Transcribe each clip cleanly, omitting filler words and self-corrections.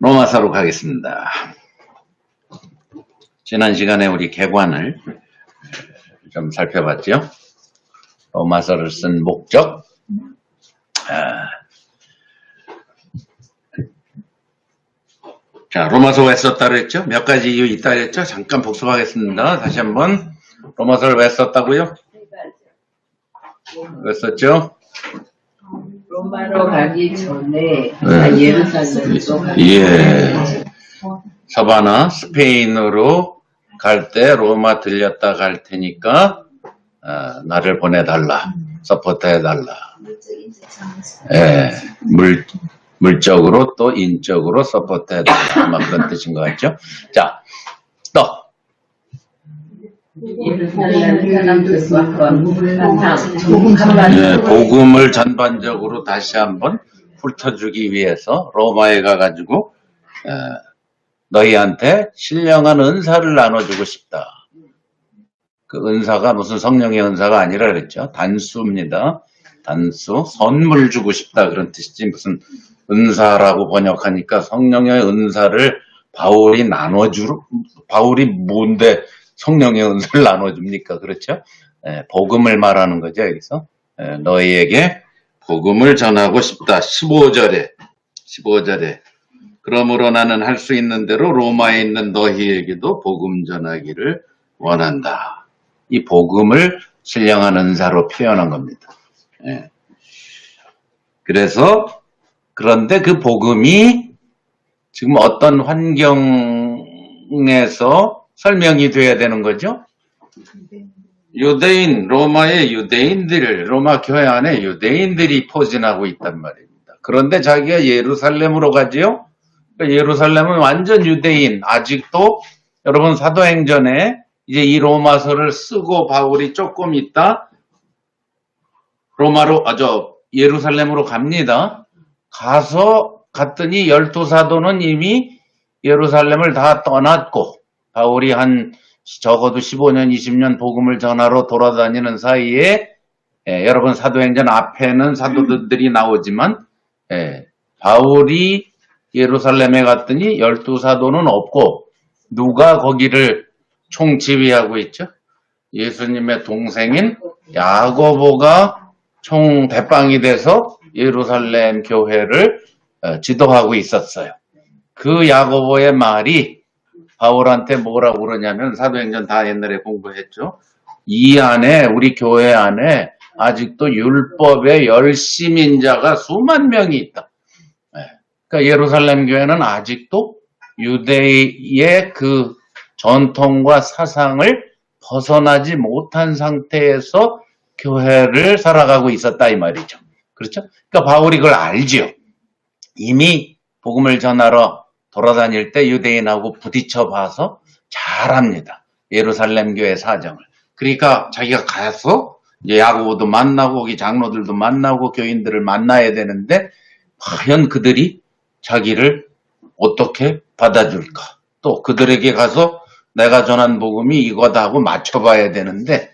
로마서로 가겠습니다. 지난 시간에 우리 개관을 좀 살펴봤죠. 로마서를 쓴 목적. 자, 로마서 왜 썼다 그랬죠? 몇 가지 이유 있다 그랬죠? 잠깐 복습하겠습니다. 다시 한번. 로마서를 왜 썼다고요? 왜 썼죠? 로마로 가기 전에 예루살렘으로 서바나 스페인으로 갈 때 로마 들렸다 갈 테니까 나를 보내달라. 서포트해달라. 물적으로 또 인적으로 서포트해달라. 아마 그런 뜻인 것 같죠? 자, 또. 복음을 전반적으로 다시 한번 훑어주기 위해서 로마에 가가지고 너희한테 신령한 은사를 나눠주고 싶다. 그 은사가 무슨 성령의 은사가 아니라 그랬죠. 단수입니다. 단수, 선물 주고 싶다 그런 뜻이지 무슨 은사라고 번역하니까 성령의 은사를 바울이 바울이 뭔데 성령의 은사를 나눠줍니까? 그렇죠? 복음을 말하는 거죠. 여기서 너희에게 복음을 전하고 싶다. 15절에 그러므로 나는 할 수 있는 대로 로마에 있는 너희에게도 복음 전하기를 원한다. 이 복음을 신령한 은사로 표현한 겁니다. 그래서 그런데 그 복음이 지금 어떤 환경에서 설명이 돼야 되는 거죠? 로마의 유대인들, 로마 교회 안에 유대인들이 포진하고 있단 말입니다. 그런데 자기가 예루살렘으로 가지요? 예루살렘은 완전 유대인, 아직도 여러분 사도행전에 이제 이 로마서를 쓰고 바울이 조금 있다 예루살렘으로 갑니다. 갔더니 12사도는 이미 예루살렘을 다 떠났고 바울이 적어도 15년, 20년 복음을 전하러 돌아다니는 사이에 여러분 사도행전 앞에는 사도들이 나오지만 바울이 예루살렘에 갔더니 12사도는 없고 누가 거기를 총지휘하고 있죠? 예수님의 동생인 야고보가 총대빵이 돼서 예루살렘 교회를 지도하고 있었어요. 그 야고보의 말이 바울한테 뭐라고 그러냐면 사도행전 다 옛날에 공부했죠. 이 안에 우리 교회 안에 아직도 율법의 열심인 자가 수만 명이 있다. 그러니까 예루살렘 교회는 아직도 유대의 그 전통과 사상을 벗어나지 못한 상태에서 교회를 살아가고 있었다 이 말이죠. 그렇죠? 그러니까 바울이 그걸 알지요. 이미 복음을 전하러 돌아다닐 때 유대인하고 부딪혀 봐서 잘 압니다. 예루살렘 교회 사정을. 그러니까 자기가 가서 이제 야고보도 만나고 거기 장로들도 만나고 교인들을 만나야 되는데 과연 그들이 자기를 어떻게 받아줄까? 또 그들에게 가서 내가 전한 복음이 이거다 하고 맞춰봐야 되는데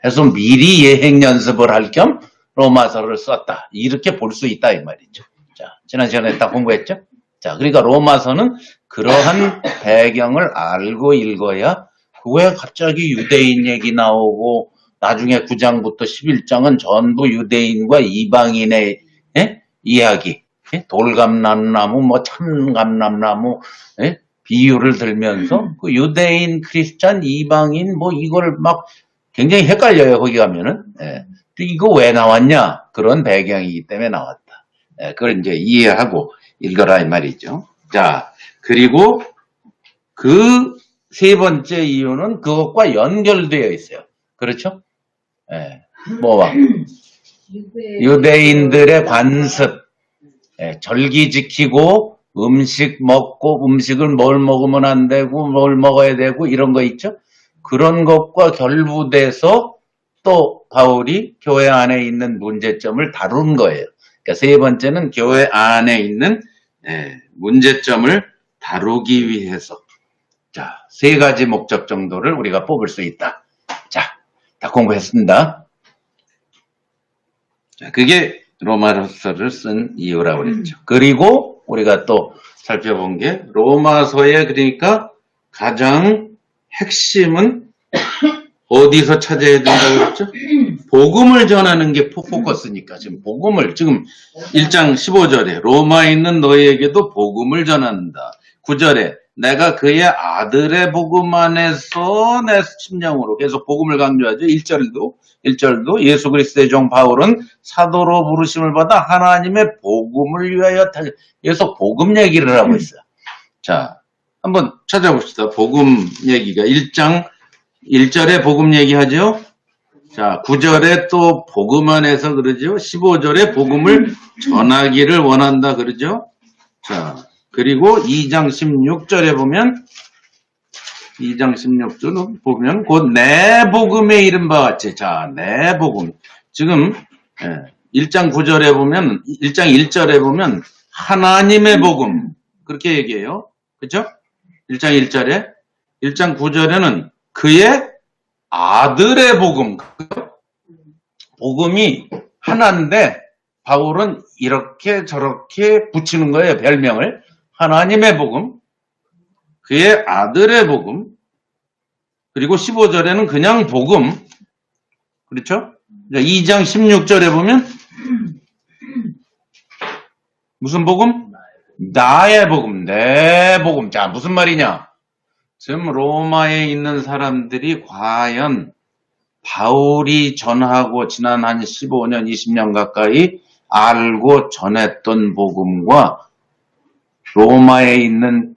해서 미리 예행 연습을 할 겸 로마서를 썼다. 이렇게 볼 수 있다 이 말이죠. 자, 지난 시간에 딱 공부했죠? 자, 그러니까 로마서는 그러한 배경을 알고 읽어야 왜 갑자기 유대인 얘기 나오고 나중에 9장부터 11장은 전부 유대인과 이방인의 이야기, 돌감람나무, 참감람나무 비유를 들면서 그 유대인, 크리스찬, 이방인 이걸 막 굉장히 헷갈려요. 거기 가면은. 이거 왜 나왔냐? 그런 배경이기 때문에 나왔다. 그걸 이제 이해하고 읽어라 이 말이죠. 자, 그리고 그 세 번째 이유는 그것과 연결되어 있어요. 그렇죠? 뭐와? 유대인들의 관습, 절기 지키고 음식 먹고 음식을 뭘 먹으면 안 되고 뭘 먹어야 되고 이런 거 있죠? 그런 것과 결부돼서 또 바울이 교회 안에 있는 문제점을 다룬 거예요. 그러니까 세 번째는 교회 안에 있는 문제점을 다루기 위해서 자, 세 가지 목적 정도를 우리가 뽑을 수 있다. 자, 다 공부했습니다. 자, 그게 로마서를 쓴 이유라고 그랬죠. 그리고 우리가 또 살펴본 게 로마서의 그러니까 가장 핵심은 어디서 찾아야 된다고 그랬죠? 복음을 전하는 게 포커스니까 지금 복음을 지금 1장 15절에 로마에 있는 너희에게도 복음을 전한다. 9절에 내가 그의 아들의 복음 안에서 내 심령으로 계속 복음을 강조하죠. 1절도 예수 그리스도의 종 바울은 사도로 부르심을 받아 하나님의 복음을 위하여 계속 복음 얘기를 하고 있어요. 자, 한번 찾아봅시다. 복음 얘기가 1장 1절에 복음 얘기하죠. 자, 9절에 또 복음 안에서 그러죠. 15절에 복음을 전하기를 원한다 그러죠. 자, 그리고 2장 16절에 보면 2장 16절은 보면 곧 내 복음에 이른 바와 같이 자, 내 복음. 지금 1장 9절에 보면 1장 1절에 보면 하나님의 복음 그렇게 얘기해요. 그렇죠? 1장 1절에 1장 9절에는 그의 아들의 복음. 복음이 하나인데 바울은 이렇게 저렇게 붙이는 거예요. 별명을. 하나님의 복음, 그의 아들의 복음, 그리고 15절에는 그냥 복음. 그렇죠? 2장 16절에 보면 무슨 복음? 나의 복음, 내 복음. 자, 무슨 말이냐? 지금 로마에 있는 사람들이 과연 바울이 전하고 지난 한 15년, 20년 가까이 알고 전했던 복음과 로마에 있는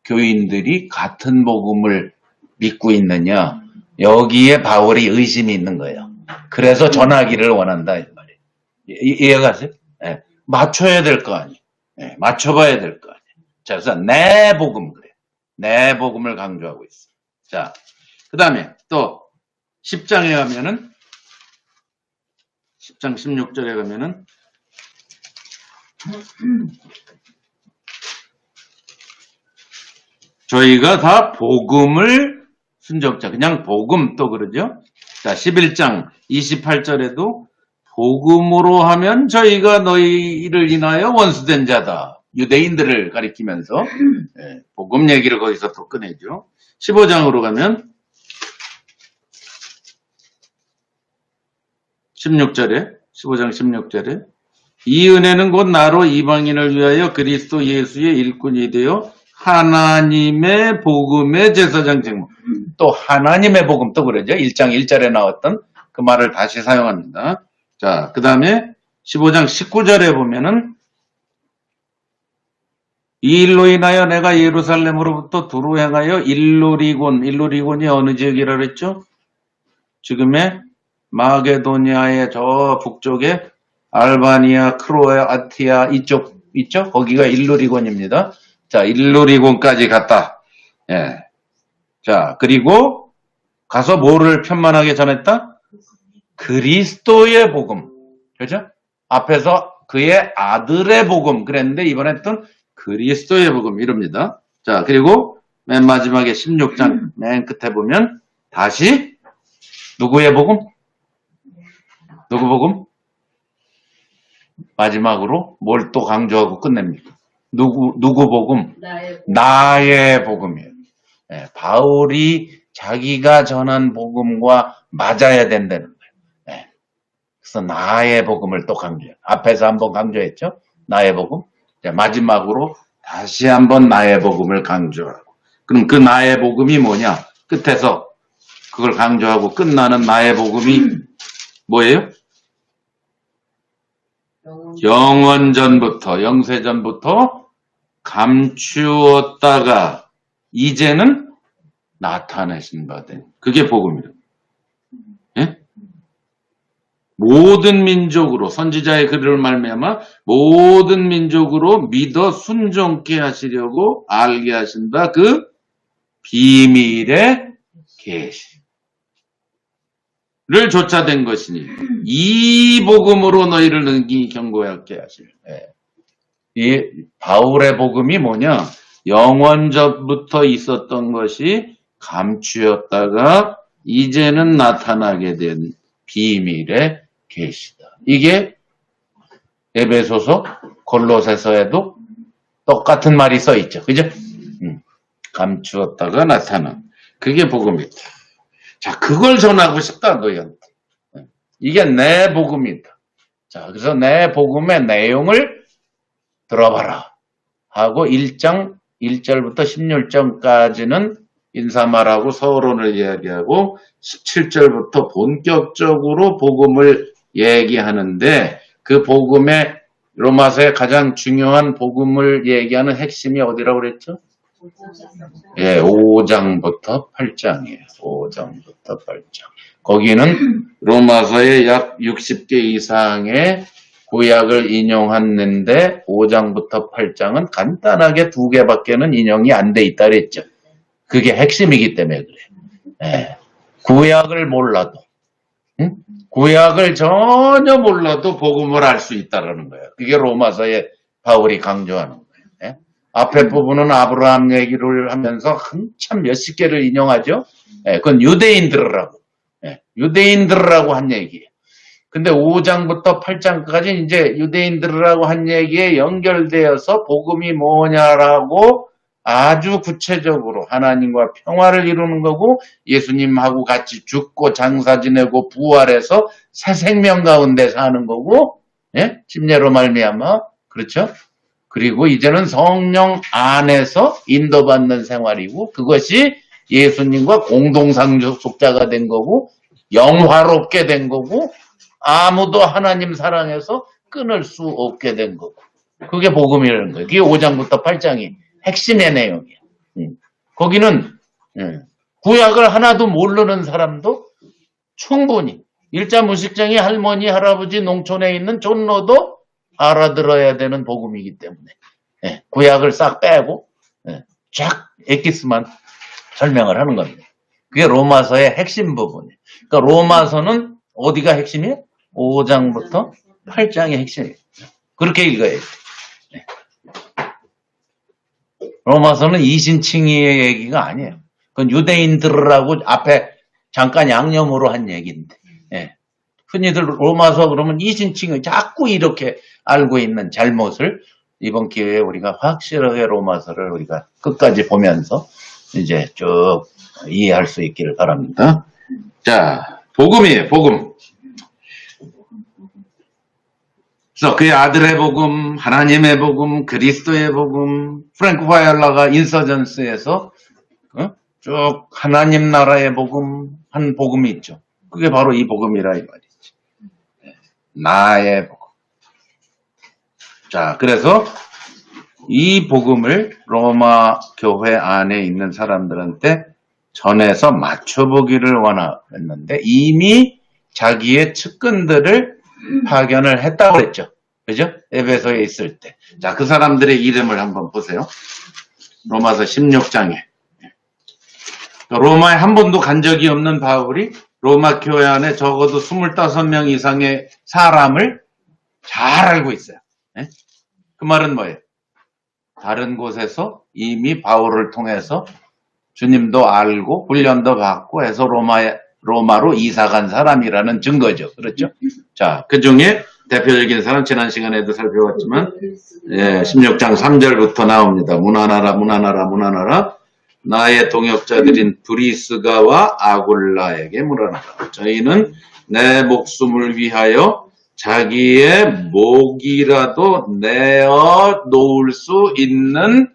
교인들이 같은 복음을 믿고 있느냐? 여기에 바울이 의심이 있는 거예요. 그래서 전하기를 원한다 이 말이에요. 이해가세요? 네. 맞춰야 될 거 아니에요. 네. 맞춰봐야 될 거 아니에요. 자, 그래서 내 복음 그래. 내 복음을 강조하고 있어. 자, 그 다음에 또 10장에 가면은 10장 16절에 가면은 저희가 다 복음을 순종자 그냥 복음 또 그러죠. 자, 11장 28절에도 복음으로 하면 저희가 너희를 인하여 원수된 자다. 유대인들을 가리키면서 복음 얘기를 거기서 또 꺼내죠. 15장으로 가면 16절에 15장 16절에 이 은혜는 곧 나로 이방인을 위하여 그리스도 예수의 일꾼이 되어 하나님의 복음의 제사장 직무. 또 하나님의 복음 또 그러죠. 1장 1절에 나왔던 그 말을 다시 사용합니다. 자, 그 다음에 15장 19절에 보면은 이 일로 인하여 내가 예루살렘으로부터 두루 행하여 일루리곤이 어느 지역이라 그랬죠? 지금의 마게도니아의 저 북쪽에 알바니아, 크로에, 아티아 이쪽 있죠? 거기가 일루리곤입니다. 자, 일루리곤까지 갔다. 예. 자, 그리고 가서 뭐를 편만하게 전했다? 그리스도의 복음. 그렇죠? 앞에서 그의 아들의 복음 그랬는데 이번에 또 그리스도의 복음 이럽니다. 자, 그리고 맨 마지막에 16장 맨 끝에 보면 다시 누구의 복음? 누구 복음? 마지막으로 뭘 또 강조하고 끝냅니까? 누구 복음? 나의 복음이에요. 네, 바울이 자기가 전한 복음과 맞아야 된다는 거예요. 네, 그래서 나의 복음을 또 강조해요. 앞에서 한번 강조했죠? 나의 복음. 자, 마지막으로 다시 한번 나의 복음을 강조하고. 그럼 그 나의 복음이 뭐냐? 끝에서 그걸 강조하고 끝나는 나의 복음이 뭐예요? 영원전부터, 영세전부터 감추었다가 이제는 나타내신 바 된. 그게 복음이에요. 예? 모든 민족으로 선지자의 글을 말미암아 모든 민족으로 믿어 순종케 하시려고 알게 하신다. 그 비밀의 계시를 좇아댄 것이니 이 복음으로 너희를 능히 경고하게 하시려. 이 바울의 복음이 뭐냐? 영원전부터 있었던 것이 감추었다가 이제는 나타나게 된 비밀의 계시다. 이게 에베소서, 골로새서에도 똑같은 말이 써 있죠. 그죠? 감추었다가 나타난. 그게 복음이다. 자, 그걸 전하고 싶다, 너희한테. 이게 내 복음이다. 자, 그래서 내 복음의 내용을 들어봐라. 하고 1장 1절부터 16절까지는 인사말하고 서론을 이야기하고 17절부터 본격적으로 복음을 얘기하는데 그 복음의 로마서의 가장 중요한 복음을 얘기하는 핵심이 어디라고 그랬죠? 예, 5장부터 8장이에요. 5장부터 8장. 거기는 로마서의 약 60개 이상의 구약을 인용했는데 5장부터 8장은 간단하게 2개밖에는 인용이 안 돼 있다 그랬죠. 그게 핵심이기 때문에 그래요. 예, 구약을 몰라도 구약을 전혀 몰라도 복음을 알 수 있다라는 거예요. 그게 로마서에 바울이 강조하는 거예요. 예? 앞에 부분은 아브라함 얘기를 하면서 한참 몇십 개를 인용하죠. 예, 그건 유대인들이라고. 예, 유대인들이라고 한 얘기예요. 근데 5장부터 8장까지 이제 유대인들이라고 한 얘기에 연결되어서 복음이 뭐냐라고 아주 구체적으로 하나님과 평화를 이루는 거고 예수님하고 같이 죽고 장사 지내고 부활해서 새 생명 가운데 사는 거고, 예? 침례로 말미암아, 그렇죠? 그리고 이제는 성령 안에서 인도받는 생활이고 그것이 예수님과 공동상속자가 된 거고 영화롭게 된 거고 아무도 하나님 사랑해서 끊을 수 없게 된 거고 그게 복음이라는 거예요. 그게 5장부터 8장이 핵심의 내용이에요. 거기는 구약을 하나도 모르는 사람도 충분히 일자무식장이 할머니 할아버지 농촌에 있는 존로도 알아들어야 되는 복음이기 때문에 구약을 싹 빼고 쫙 엑기스만 설명을 하는 겁니다. 그게 로마서의 핵심 부분이에요. 그러니까 로마서는 어디가 핵심이에요? 5장부터 8장이 핵심이에요. 그렇게 읽어야 돼요. 로마서는 이신칭의의 얘기가 아니에요. 그건 유대인들하고 앞에 잠깐 양념으로 한 얘기인데 흔히들 로마서 그러면 이신칭의 자꾸 이렇게 알고 있는 잘못을 이번 기회에 우리가 확실하게 로마서를 우리가 끝까지 보면서 이제 쭉 이해할 수 있기를 바랍니다. 자, 복음이에요, 복음. 그래서 그의 아들의 복음, 하나님의 복음, 그리스도의 복음, 프랭크 파이올라가 인서전스에서 쭉 하나님 나라의 복음 한 복음이 있죠. 그게 바로 이 복음이라 이 말이지. 나의 복음. 자, 그래서 이 복음을 로마 교회 안에 있는 사람들한테 전해서 맞춰보기를 원했는데 이미 자기의 측근들을 파견을 했다고 그랬죠. 그죠? 에베소에 있을 때. 자, 그 사람들의 이름을 한번 보세요. 로마서 16장에. 로마에 한 번도 간 적이 없는 바울이 로마 교회 안에 적어도 25명 이상의 사람을 잘 알고 있어요. 그 말은 뭐예요? 다른 곳에서 이미 바울을 통해서 주님도 알고 훈련도 받고 해서 로마로 이사간 사람이라는 증거죠. 그렇죠? 자, 그 중에 대표적인 사람 지난 시간에도 살펴봤지만 16장 3절부터 나옵니다. 문안하라 문안하라 문안하라 나의 동역자들인 브리스가와 아굴라에게 문안하라. 저희는 내 목숨을 위하여 자기의 목이라도 내어 놓을 수 있는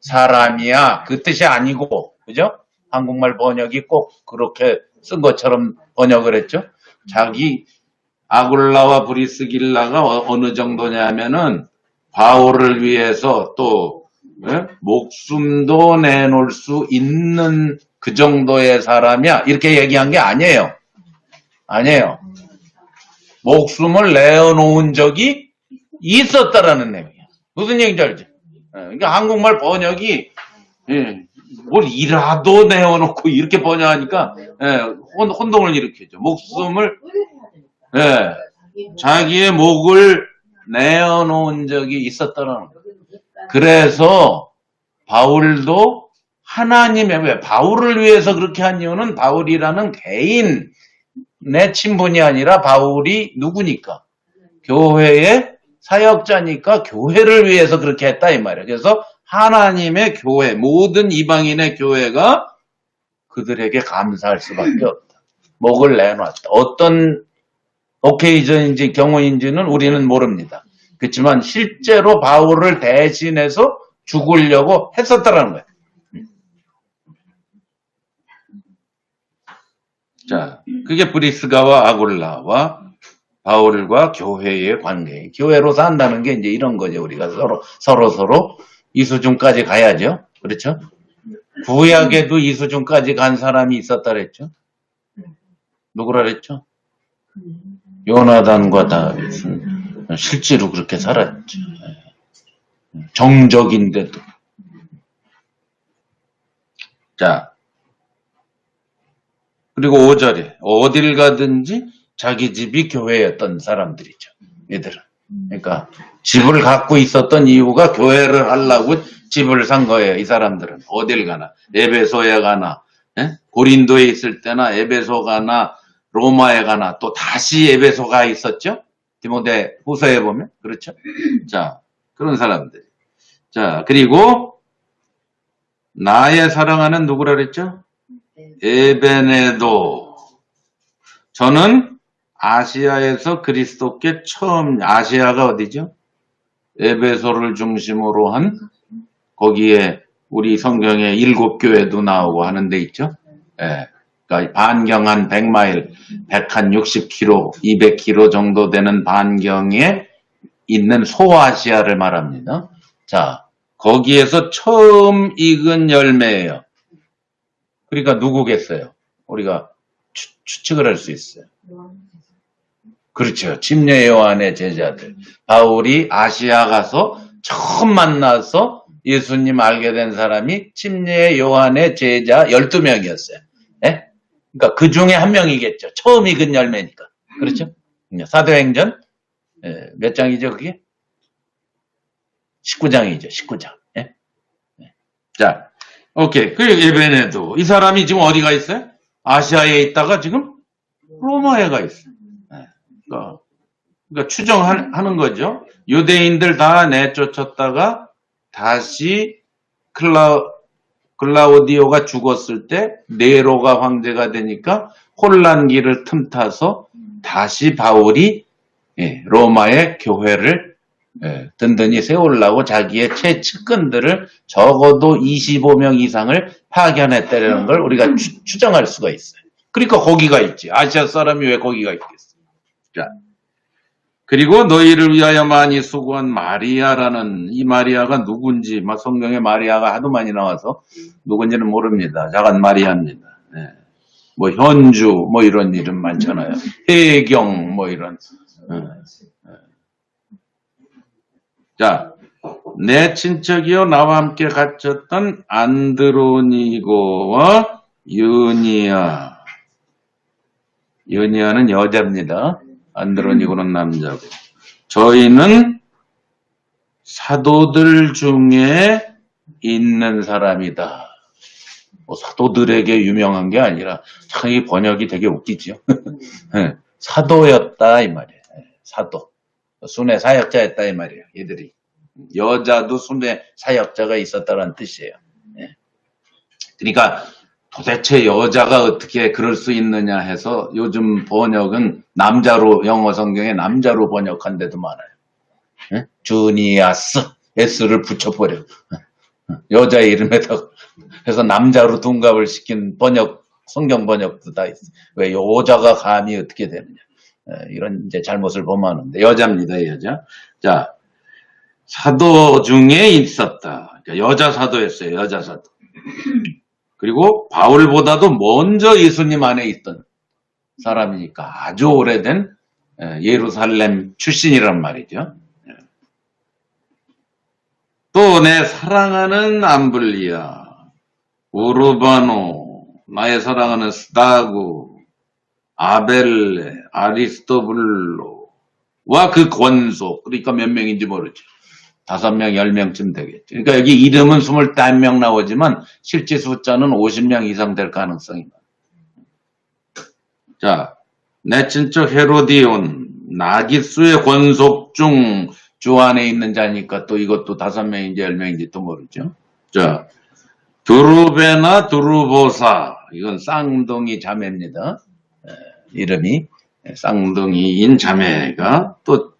사람이야. 그 뜻이 아니고, 그죠? 한국말 번역이 꼭 그렇게 쓴 것처럼 번역을 했죠. 자기 아굴라와 브리스길라가 어느 정도냐면은 바울을 위해서 또 목숨도 내놓을 수 있는 그 정도의 사람이야. 이렇게 얘기한 게 아니에요. 아니에요. 목숨을 내어놓은 적이 있었다라는 내용이에요. 무슨 얘기인지 알죠? 그러니까 한국말 번역이 뭘 이라도 내어놓고 이렇게 번역하니까 혼동을 일으키죠. 목숨을 자기의 목을 내어놓은 적이 있었다는 거예요. 그래서 바울도 하나님의 왜 바울을 위해서 그렇게 한 이유는 바울이라는 개인의 친분이 아니라 바울이 누구니까? 교회의 사역자니까 교회를 위해서 그렇게 했다 이 말이에요. 그래서 하나님의 교회, 모든 이방인의 교회가 그들에게 감사할 수밖에 없다. 목을 내놨다. 어떤 오케이전인지 경우인지는 우리는 모릅니다. 그렇지만 실제로 바울을 대신해서 죽으려고 했었다라는 거예요. 자, 그게 브리스가와 아굴라와 바울과 교회의 관계. 교회로 산다는 게 이제 이런 거죠. 우리가 서로 이 수준까지 가야죠. 그렇죠? 구약에도 이 수준까지 간 사람이 있었다 그랬죠? 누구라 그랬죠? 요나단과 다윗은 실제로 그렇게 살았죠. 정적인데도. 자, 그리고 5절에 어딜 가든지 자기 집이 교회였던 사람들이죠. 얘들은. 그러니까 집을 갖고 있었던 이유가 교회를 하려고 집을 산 거예요. 이 사람들은. 어딜 가나. 에베소에 가나. 고린도에 있을 때나 에베소 가나 로마에 가나 또 다시 에베소가 있었죠. 디모데 후서에 보면. 그렇죠. 자, 그런 사람들. 자, 그리고 나의 사랑하는 누구라 그랬죠? 에베네도. 저는 아시아에서 그리스도께 처음, 아시아가 어디죠? 에베소를 중심으로 한 거기에 우리 성경에 7교회도 나오고 하는 데 있죠. 예. 그러니까 반경 한 100마일, 160km, 200km 정도 되는 반경에 있는 소아시아를 말합니다. 자, 거기에서 처음 익은 열매예요. 그러니까 누구겠어요? 우리가 추측을 할 수 있어요. 그렇죠. 침례 요한의 제자들. 바울이 아시아 가서 처음 만나서 예수님 알게 된 사람이 침례 요한의 제자 12명이었어요. 네? 그러니까 그 중에 한 명이겠죠. 처음 익은 열매니까. 그렇죠? 사도행전 몇 장이죠, 그게? 19장이죠. 19장. 네? 자, 오케이. 그리고 에베네도 이 사람이 지금 어디가 있어요? 아시아에 있다가 지금 로마에 가 있어요. 그러니까 추정하는 거죠. 유대인들 다 내쫓았다가 다시 클라우디오가 죽었을 때 네로가 황제가 되니까 혼란기를 틈타서 다시 바울이 로마의 교회를 든든히 세우려고 자기의 최측근들을 적어도 25명 이상을 파견했다는 걸 우리가 추정할 수가 있어요. 그러니까 거기가 있지. 아시아 사람이 왜 거기가 있겠어. 자, 그리고 너희를 위하여 많이 수고한 마리아라는 이 마리아가 누군지 성경에 마리아가 하도 많이 나와서 누군지는 모릅니다. 작은 마리아입니다. 뭐 현주 뭐 이런 이름 많잖아요. 혜경 뭐 이런. 자, 내 친척이요 나와 함께 갇혔던 안드로니고와 유니아. 유니아는 여자입니다. 안드로니고는 남자고. 저희는 사도들 중에 있는 사람이다. 뭐 사도들에게 유명한 게 아니라 참 이 번역이 되게 웃기죠. 사도였다 이 말이에요. 사도. 순회 사역자였다 이 말이에요. 얘들이. 여자도 순회 사역자가 있었다는 뜻이에요. 그러니까 도대체 여자가 어떻게 그럴 수 있느냐 해서 요즘 번역은 남자로 영어 성경에 남자로 번역한 데도 많아요. 주니아스 S를 붙여버려. 여자 이름에다가 해서 남자로 둔갑을 시킨 번역 성경 번역도 다 있어. 왜 여자가 감히 어떻게 되느냐. 이런 이제 잘못을 범하는데 여자입니다, 여자. 자, 사도 중에 있었다. 그러니까 여자 사도였어요, 여자 사도. 그리고 바울보다도 먼저 예수님 안에 있던 사람이니까 아주 오래된 예루살렘 출신이란 말이죠. 또 내 사랑하는 암블리아, 우르바노, 나의 사랑하는 스다구, 아벨레, 아리스토블로와 그 권속, 그러니까 몇 명인지 모르죠. 5명, 10명쯤 되겠죠. 그러니까 여기 이름은 25명 나오지만 실제 숫자는 50명 이상 될 가능성이 많아요. 자, 내 친척 헤로디온, 나기수의 권속 중 주 안에 있는 자니까 또 이것도 5명인지 10명인지 또 모르죠. 자, 두루베나 두루보사. 이건 쌍둥이 자매입니다. 이름이 쌍둥이인 자매가 또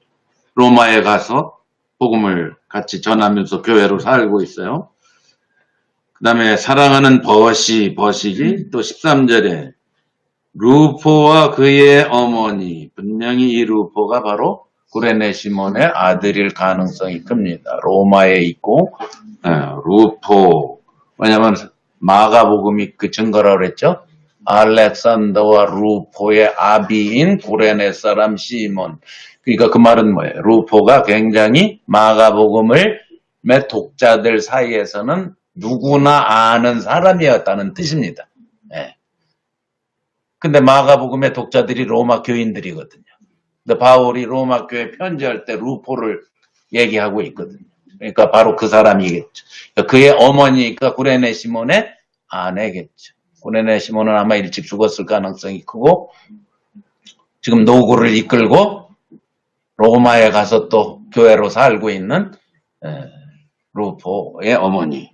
로마에 가서 복음을 같이 전하면서 교회로 살고 있어요. 그 다음에 사랑하는 버식이 또 13절에 루포와 그의 어머니, 분명히 이 루포가 바로 구레네 시몬의 아들일 가능성이 큽니다. 로마에 있고 루포, 왜냐하면 마가복음이 그 증거라고 그랬죠. 알렉산더와 루포의 아비인 구레네 사람 시몬. 그러니까 그 말은 뭐예요? 루포가 굉장히 마가복음을 몇 독자들 사이에서는 누구나 아는 사람이었다는 뜻입니다. 예. 근데 마가복음의 독자들이 로마 교인들이거든요. 근데 바울이 로마 교회 편지할 때 루포를 얘기하고 있거든요. 그러니까 바로 그 사람이겠죠. 그의 어머니가 구레네 시몬의 아내겠죠. 구레네 시몬은 아마 일찍 죽었을 가능성이 크고 지금 노구를 이끌고 로마에 가서 또 교회로 살고 있는 루포의 어머니.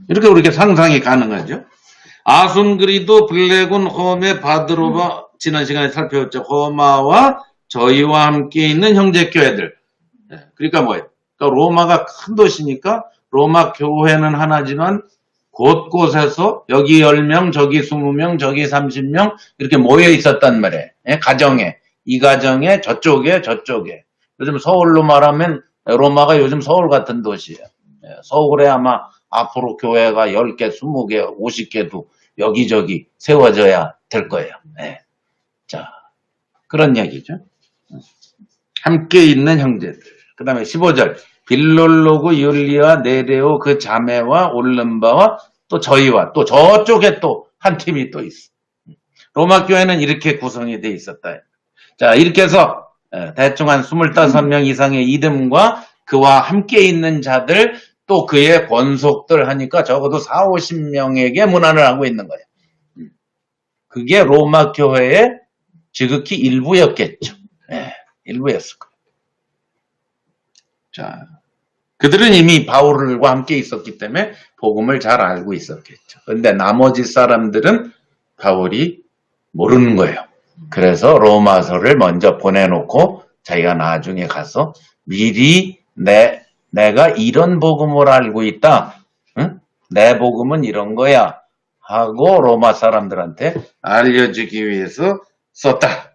이렇게 우리가 상상이 가능하죠. 아순그리도 블레군 호메 바드로바 지난 시간에 살펴봤죠. 호마와 저희와 함께 있는 형제교회들. 그러니까 뭐예요? 그러니까 로마가 큰 도시니까 로마 교회는 하나지만 곳곳에서 여기 10명, 저기 20명, 저기 30명 이렇게 모여 있었단 말이에요. 가정에. 이 가정에 저쪽에. 요즘 서울로 말하면 로마가 요즘 서울 같은 도시예요. 서울에 아마 앞으로 교회가 10개, 20개, 50개도 여기저기 세워져야 될 거예요. 자, 그런 얘기죠. 함께 있는 형제들. 그 다음에 15절. 빌롤로그 율리와 네레오 그 자매와 올름바와 또 저희와 또 저쪽에 또 한 팀이 또 있어. 로마 교회는 이렇게 구성이 돼 있었다. 자, 이렇게 해서 대충 한 25명 이상의 이름과 그와 함께 있는 자들 또 그의 권속들 하니까 적어도 4, 50명에게 문안을 하고 있는 거예요. 그게 로마 교회의 지극히 일부였겠죠. 일부였을 거예요. 자, 그들은 이미 바울과 함께 있었기 때문에 복음을 잘 알고 있었겠죠. 그런데 나머지 사람들은 바울이 모르는 거예요. 그래서 로마서를 먼저 보내놓고 자기가 나중에 가서 미리 내가 이런 복음을 알고 있다. 응? 내 복음은 이런 거야. 하고 로마 사람들한테 알려주기 위해서 썼다.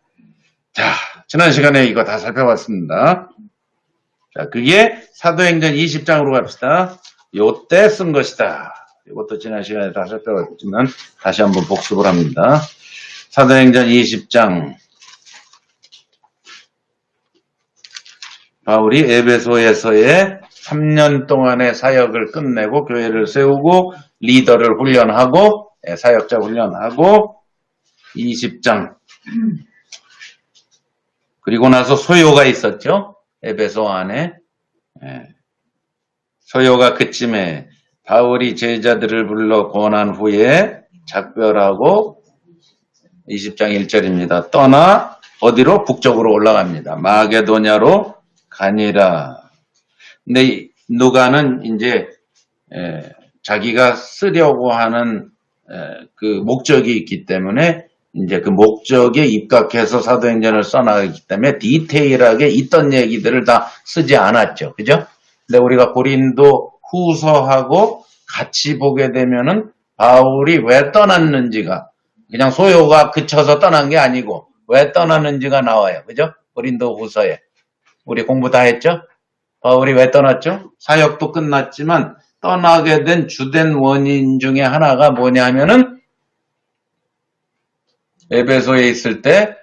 자, 지난 시간에 이거 다 살펴봤습니다. 자, 그게 사도행전 20장으로 갑시다. 요때 쓴 것이다. 이것도 지난 시간에 다 살펴봤지만 다시 한번 복습을 합니다. 사도행전 20장. 바울이 에베소에서의 3년 동안의 사역을 끝내고 교회를 세우고 리더를 훈련하고 사역자 훈련하고 20장. 그리고 나서 소요가 있었죠. 에베소 안에. 소요가 그쯤에 바울이 제자들을 불러 권한 후에 작별하고 20장 1절입니다. 떠나 어디로? 북쪽으로 올라갑니다. 마게도냐로 가니라. 근데 누가는 이제 자기가 쓰려고 하는 그 목적이 있기 때문에 이제 그 목적에 입각해서 사도행전을 써나가기 때문에 디테일하게 있던 얘기들을 다 쓰지 않았죠. 그죠? 근데 우리가 고린도 후서하고 같이 보게 되면은 바울이 왜 떠났는지가 그냥 소요가 그쳐서 떠난 게 아니고 왜 떠났는지가 나와요. 그죠? 고린도 후서에. 우리 공부 다 했죠? 바울이 왜 떠났죠? 사역도 끝났지만 떠나게 된 주된 원인 중에 하나가 뭐냐 하면은 에베소에 있을 때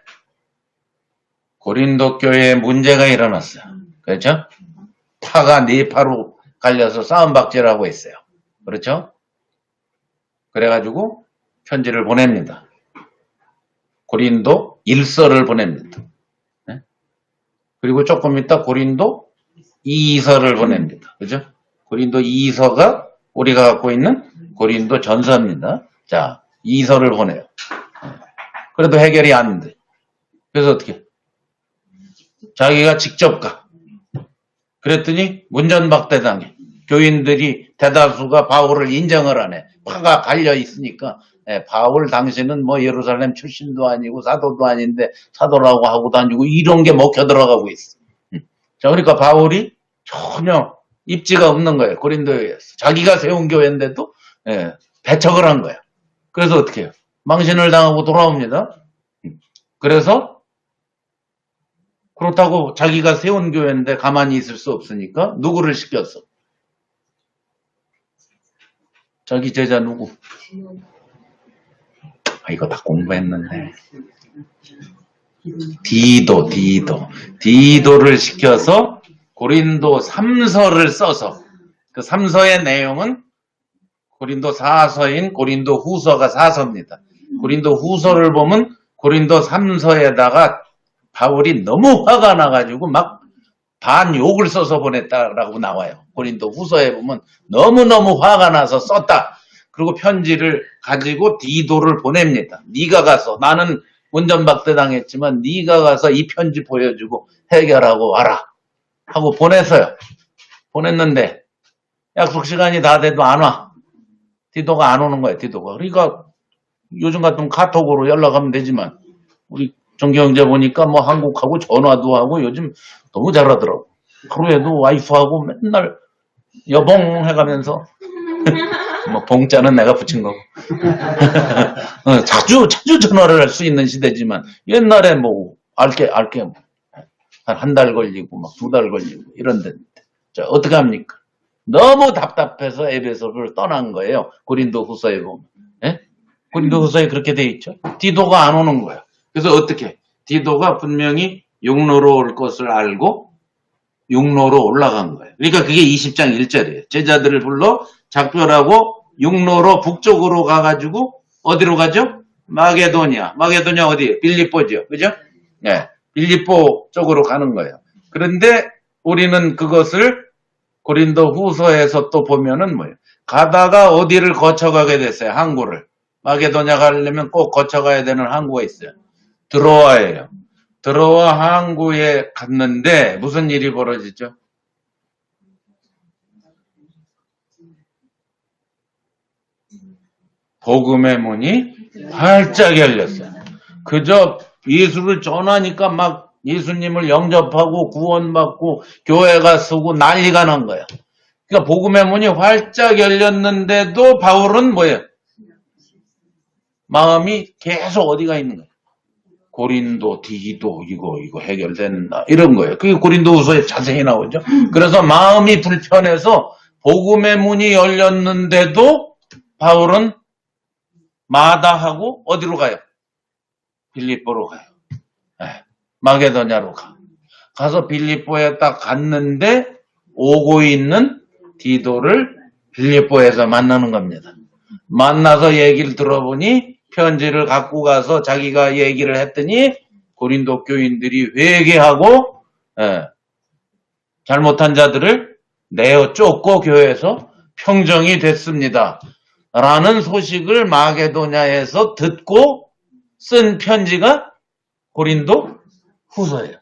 고린도 교회에 문제가 일어났어요. 그렇죠? 파가 네파로 갈려서 싸움박질하고 있어요. 그렇죠? 그래가지고 편지를 보냅니다. 고린도 1서를 보냅니다. 네? 그리고 조금 있다 고린도 2서를 보냅니다. 그죠? 고린도 2서가 우리가 갖고 있는 고린도 전서입니다. 자, 2서를 보내요. 그래도 해결이 안 돼. 그래서 어떻게? 자기가 직접 가. 그랬더니 문전박대당해. 교인들이 대다수가 바울을 인정을 하네. 파가 갈려 있으니까 바울 당신은 뭐 예루살렘 출신도 아니고 사도도 아닌데 사도라고 하고 다니고 이런 게 먹혀 들어가고 있어. 자, 그러니까 바울이 전혀 입지가 없는 거예요. 고린도에서. 자기가 세운 교회인데도 배척을 한 거야. 그래서 어떻게 해요? 망신을 당하고 돌아옵니다. 그래서 그렇다고 자기가 세운 교회인데 가만히 있을 수 없으니까 누구를 시켰어? 자기 제자 누구? 이거 다 공부했는데. 디도를 시켜서 고린도 3서를 써서 그 3서의 내용은 고린도 4서인 고린도 후서가 4서입니다. 고린도 후서를 보면 고린도 3서에다가 바울이 너무 화가 나가지고 막 반욕을 써서 보냈다라고 나와요. 고린도 후서에 보면 너무너무 화가 나서 썼다. 그리고 편지를 가지고 디도를 보냅니다. 네가 가서 나는 문전박대 당했지만 네가 가서 이 편지 보여주고 해결하고 와라 하고 보냈어요. 보냈는데 약속 시간이 다 돼도 안 와. 디도가 안 오는 거예요. 디도가. 그러니까 요즘 같으면 카톡으로 연락하면 되지만 우리 정경제 보니까 뭐 한국하고 전화도 하고 요즘 너무 잘하더라고. 하루에도 와이프하고 맨날 여봉 해가면서 뭐 봉자는 내가 붙인 거고 자주 전화를 할 수 있는 시대지만 옛날에 뭐 알게 뭐 한 달 걸리고 막 2달 걸리고 이런데 자 어떻게 합니까? 너무 답답해서 에베소를 떠난 거예요. 고린도 후서에 보면. 고린도 후서에 그렇게 돼 있죠. 디도가 안 오는 거예요. 그래서 어떻게? 디도가 분명히 육로로 올 것을 알고 육로로 올라간 거예요. 그러니까 그게 20장 1절이에요. 제자들을 불러 작별하고 육로로 북쪽으로 가가지고 어디로 가죠? 마게도냐 어디? 빌립보죠. 그죠? 네. 빌립보 쪽으로 가는 거예요. 그런데 우리는 그것을 고린도 후서에서 또 보면은 뭐예요? 가다가 어디를 거쳐가게 됐어요? 항구를. 마게도냐 가려면 꼭 거쳐가야 되는 항구가 있어요. 드로아예요. 드로아 항구에 갔는데 무슨 일이 벌어지죠? 복음의 문이 활짝 열렸어요. 그저 예수를 전하니까 막 예수님을 영접하고 구원받고 교회가 쓰고 난리가 난 거야. 그러니까 복음의 문이 활짝 열렸는데도 바울은 뭐예요? 마음이 계속 어디가 있는 거예요? 고린도, 디도 이거 해결된다 이런 거예요. 그게 고린도후서에 자세히 나오죠. 그래서 마음이 불편해서 복음의 문이 열렸는데도 바울은 마다하고 어디로 가요? 빌립보로 가요. 마게도냐로 가. 가서 빌립보에 딱 갔는데 오고 있는 디도를 빌립보에서 만나는 겁니다. 만나서 얘기를 들어보니 편지를 갖고 가서 자기가 얘기를 했더니 고린도 교인들이 회개하고 잘못한 자들을 내어 쫓고 교회에서 평정이 됐습니다. 라는 소식을 마게도냐에서 듣고 쓴 편지가 고린도 후서예요.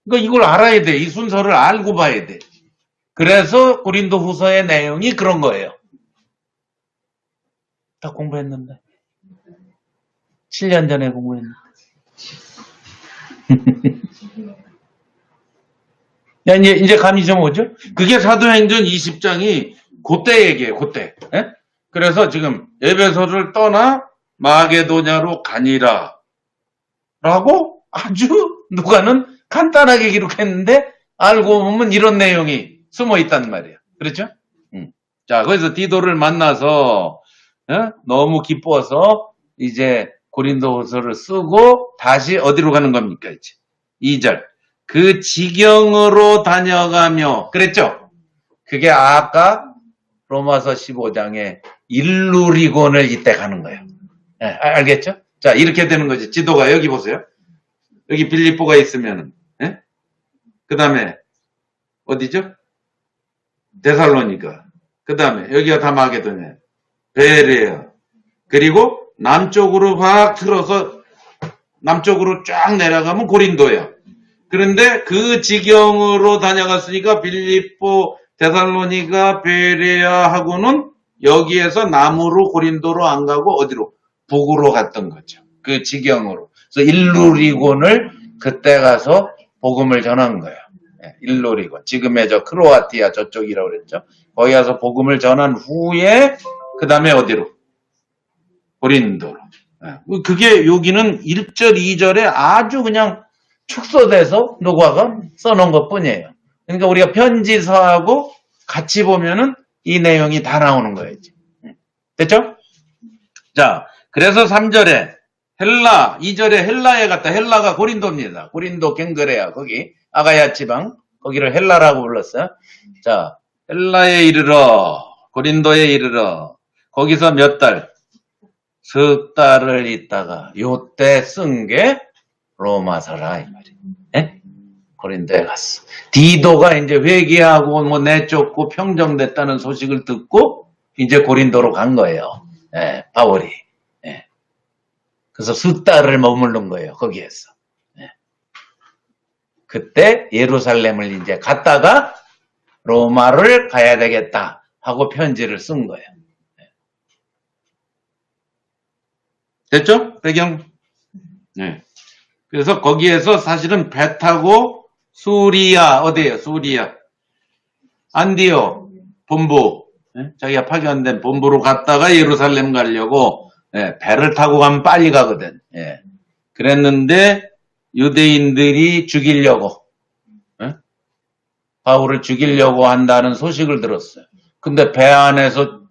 그러니까 이걸 알아야 돼. 이 순서를 알고 봐야 돼. 그래서 고린도 후서의 내용이 그런 거예요. 다 공부했는데. 7년 전에 공부했는데. 야, 이제 감이 좀 오죠? 그게 사도행전 20장이 그때 얘기예요, 그때. 그래서 지금 에베소를 떠나 마게도냐로 가니라. 라고 아주 누가는 간단하게 기록했는데 알고 보면 이런 내용이 숨어 있단 말이에요. 그렇죠? 자, 그래서 디도를 만나서 너무 기뻐서 이제 고린도후서를 쓰고 다시 어디로 가는 겁니까? 이제 2절. 그 지경으로 다녀가며 그랬죠? 그게 아까 로마서 15장에 일루리곤을 이때 가는 거예요. 알겠죠? 자, 이렇게 되는 거지. 지도가 여기 보세요. 여기 빌립보가 있으면, 그 다음에, 어디죠? 데살로니가. 그 다음에, 여기가 다 마게도냐. 베레아. 그리고 남쪽으로 확 틀어서, 남쪽으로 쫙 내려가면 고린도예요. 그런데 그 지경으로 다녀갔으니까 빌립보, 데살로니가, 베레아하고는 여기에서 남으로 고린도로 안 가고 어디로? 북으로 갔던 거죠. 그 지경으로. 그래서 일루리곤을 그때 가서 복음을 전한 거예요. 일루리곤. 지금의 저 크로아티아 저쪽이라고 그랬죠. 거기 가서 복음을 전한 후에 그 다음에 어디로? 고린도로. 그게 여기는 1절, 2절에 아주 그냥 축소돼서 누가가 써놓은 것 뿐이에요. 그러니까 우리가 편지서하고 같이 보면은 이 내용이 다 나오는 거예요. 됐죠? 자, 그래서 3절에 헬라, 2절에 헬라에 갔다. 헬라가 고린도입니다. 고린도 갱그레아, 거기 아가야 지방, 거기를 헬라라고 불렀어요. 자, 헬라에 이르러, 고린도에 이르러, 거기서 몇 달? 석 달을 있다가 요때 쓴 게 로마서라 이 말이에요. 예? 고린도에 갔어. 디도가 이제 회개하고 뭐 내쫓고 평정됐다는 소식을 듣고 이제 고린도로 간 거예요. 예, 바울이. 예. 그래서 석 달을 머무른 거예요. 거기에서. 예. 그때 예루살렘을 이제 갔다가 로마를 가야 되겠다 하고 편지를 쓴 거예요. 됐죠? 배경. 네. 그래서 거기에서 사실은 배 타고 수리아, 어디에요? 수리아. 안디오, 본부. 네? 자기가 파견된 본부로 갔다가 예루살렘 가려고 배를 타고 가면 빨리 가거든. 그랬는데 유대인들이 죽이려고, 바울을 죽이려고 한다는 소식을 들었어요. 근데 배 안에서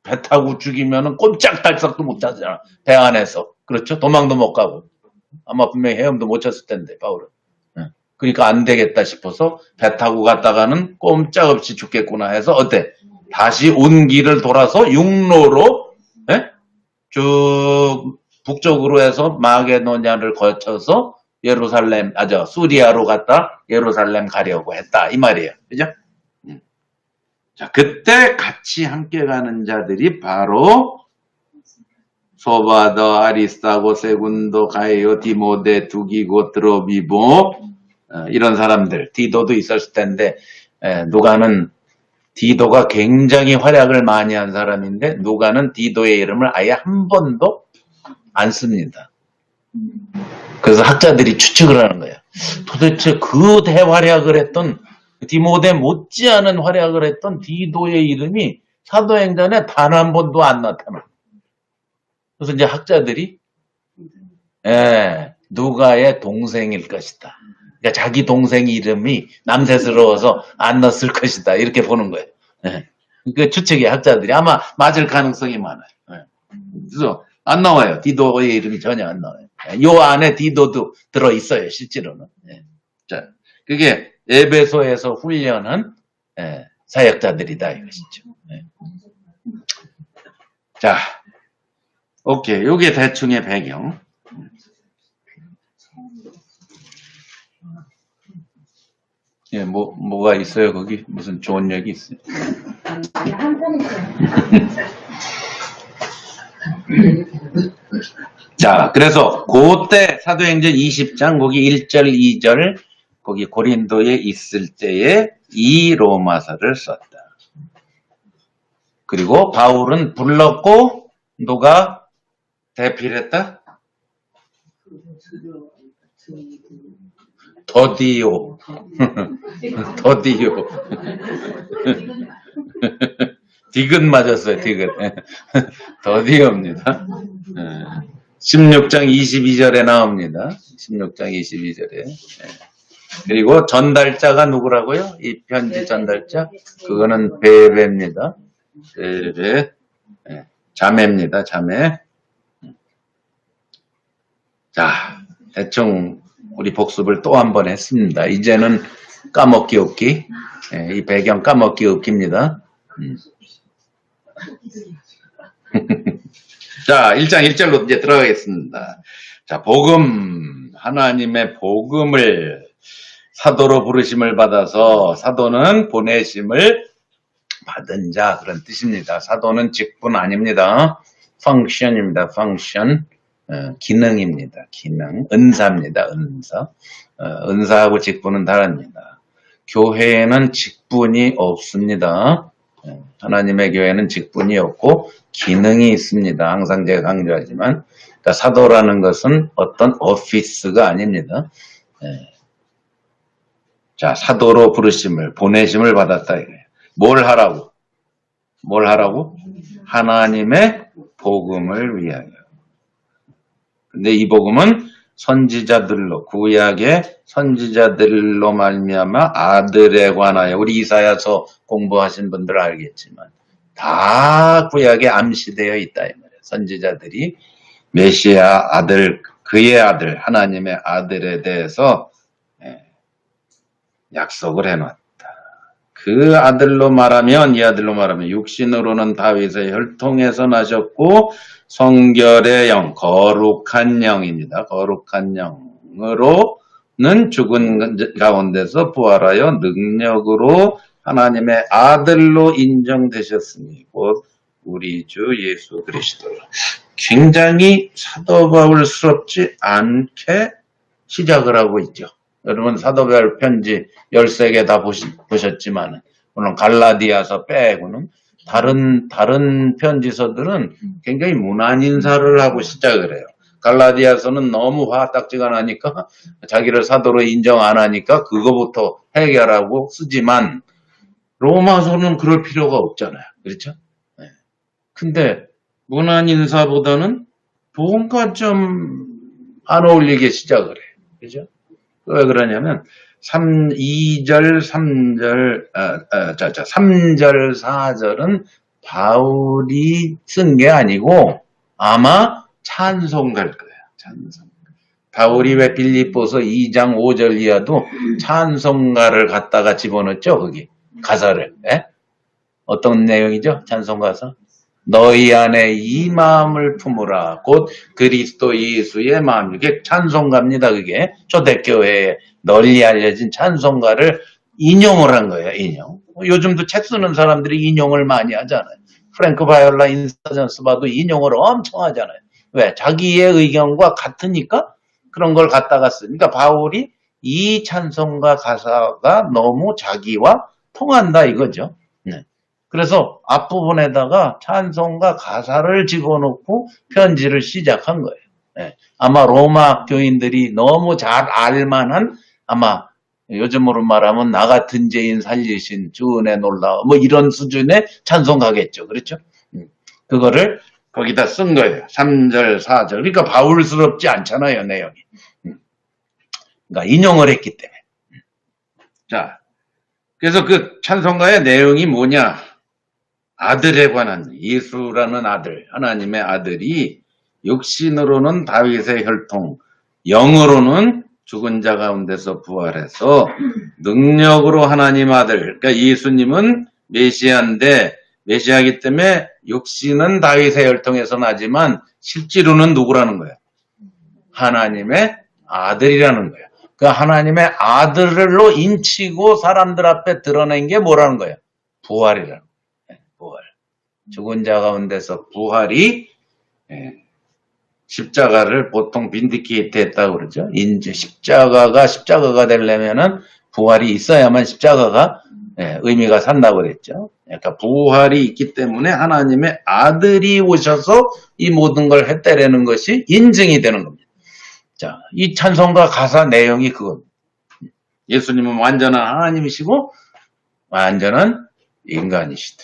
배 타고 죽이면은 꼼짝달싹도 못 하잖아. 배 안에서. 그렇죠? 도망도 못 가고. 아마 분명히 헤엄도 못 쳤을 텐데, 바울은. 그러니까 안 되겠다 싶어서 배 타고 갔다가는 꼼짝없이 죽겠구나 해서 어때? 다시 온 길을 돌아서 육로로, 쭉 북쪽으로 해서 마게도냐를 거쳐서 예루살렘, 수리아로 갔다 예루살렘 가려고 했다. 이 말이에요. 그죠? 자, 그때 같이 함께 가는 자들이 바로 소바더, 아리스타고, 세군도, 가이오, 디모데, 두기고, 드로비보 이런 사람들, 디도도 있었을 텐데 누가는 디도가 굉장히 활약을 많이 한 사람인데 누가는 디도의 이름을 아예 한 번도 안 씁니다. 그래서 학자들이 추측을 하는 거예요. 도대체 그 대활약을 했던 디모데 못지않은 활약을 했던 디도의 이름이 사도행전에 단 한 번도 안 나타나. 그래서 이제 학자들이 누가의 동생일 것이다. 그러니까 자기 동생 이름이 남새스러워서 안 넣었을 것이다. 이렇게 보는 거예요. 그 추측이 학자들이 아마 맞을 가능성이 많아요. 그래서 안 나와요. 디도의 이름이 전혀 안 나와요. 요 안에 디도도 들어 있어요. 실제로는. 자, 그게 에베소에서 훈련한 사역자들이다 이것이죠. 자, 오케이. 요게 대충의 배경. 뭐가 있어요, 거기? 무슨 좋은 얘기 있어요? 자, 그래서 그때 사도행전 20장 거기 1절, 2절 거기 고린도에 있을 때에 이 로마서를 썼다. 그리고 바울은 불렀고 누가 대필했다? 더디오. 더디오. 디귿 맞았어요, 디귿. 더디오입니다. 16장 22절에 나옵니다. 16장 22절에. 그리고 전달자가 누구라고요? 이 편지 전달자? 그거는 베베입니다. 베베. 자매입니다, 자매. 자, 대충 우리 복습을 또 한 번 했습니다. 이제는 까먹기 없기. 이 배경 까먹기 없기입니다. 자, 1장 1절로 이제 들어가겠습니다. 자, 복음, 하나님의 복음을 사도로 부르심을 받아서 사도는 보내심을 받은 자 그런 뜻입니다. 사도는 직분 아닙니다. 펑션입니다. 펑션. 기능입니다. 기능. 은사입니다. 은사. 은사하고 직분은 다릅니다. 교회에는 직분이 없습니다. 하나님의 교회는 직분이 없고 기능이 있습니다. 항상 제가 강조하지만 그러니까 사도라는 것은 어떤 오피스가 아닙니다. 자, 사도로 부르심을 보내심을 받았다 이거예요. 뭘 하라고? 뭘 하라고? 하나님의 복음을 위하여. 근데 이 복음은 선지자들로 구약의 선지자들로 말미암아 아들에 관하여 우리 이사야서 공부하신 분들 알겠지만 다 구약에 암시되어 있다 이 말이에요. 선지자들이 메시아 아들 그의 아들 하나님의 아들에 대해서 약속을 해놨다. 그 아들로 말하면 이 아들로 말하면 육신으로는 다윗의 혈통에서 나셨고 성결의 영, 거룩한 영입니다. 거룩한 영으로는 죽은 가운데서 부활하여 능력으로 하나님의 아들로 인정되셨으니 곧 우리 주 예수 그리스도로. 굉장히 사도 바울스럽지 않게 시작을 하고 있죠. 여러분 사도 바울 편지 13개 다 보셨지만 물론 갈라디아서 빼고는 다른 편지서들은 굉장히 문안 인사를 하고 시작을 해요. 갈라디아서는 너무 화딱지가 나니까 자기를 사도로 인정 안 하니까 그거부터 해결하고 쓰지만 로마서는 그럴 필요가 없잖아요. 그렇죠? 근데 문안 인사보다는 뭔가 좀 안 어울리게 시작을 해요. 그죠? 왜 그러냐면 2절, 3절, 3절, 4절은 바울이 쓴 게 아니고 아마 찬송가일 거예요. 찬송. 바울이 왜 빌립보서 2장 5절 이하도 찬송가를 갖다가 집어넣었죠, 거기. 가사를. 예? 어떤 내용이죠? 찬송가서? 너희 안에 이 마음을 품으라. 곧 그리스도 예수의 마음. 이게 찬송가입니다. 그게 초대교회에 널리 알려진 찬송가를 인용을 한 거예요. 인용. 요즘도 책 쓰는 사람들이 인용을 많이 하잖아요. 프랭크 바이올라 인사전스 봐도 인용을 엄청 하잖아요. 왜? 자기의 의견과 같으니까 그런 걸 갖다가 쓰니까 바울이 이 찬송가 가사가 너무 자기와 통한다 이거죠. 네. 그래서 앞부분에다가 찬송가 가사를 집어넣고 편지를 시작한 거예요. 네. 아마 로마 교인들이 너무 잘 알만한 아마 요즘으로 말하면 나 같은 죄인 살리신 주 은혜 놀라워 뭐 이런 수준의 찬송가겠죠. 그렇죠? 그거를 거기다 쓴 거예요. 3절, 4절. 그러니까 바울스럽지 않잖아요, 내용이. 그러니까 인용을 했기 때문에. 자, 그래서 그 찬송가의 내용이 뭐냐? 아들에 관한 예수라는 아들, 하나님의 아들이 육신으로는 다윗의 혈통, 영으로는 죽은 자 가운데서 부활해서 능력으로 하나님 아들, 그러니까 예수님은 메시아인데 메시아이기 때문에 육신은 다윗의 혈통에서 나지만 실제로는 누구라는 거예요? 하나님의 아들이라는 거예요. 그 하나님의 아들로 인치고 사람들 앞에 드러낸 게 뭐라는 거예요? 부활이라는 거예요. 부활. 죽은 자 가운데서 부활이 십자가를 보통 빈디케이트 했다고 그러죠. 이제 십자가가 되려면은 부활이 있어야만 십자가가 의미가 산다고 그랬죠. 그러니까 부활이 있기 때문에 하나님의 아들이 오셔서 이 모든 걸 했다라는 것이 인증이 되는 겁니다. 자, 이 찬송가 가사 내용이 그겁니다. 예수님은 완전한 하나님이시고 완전한 인간이시다.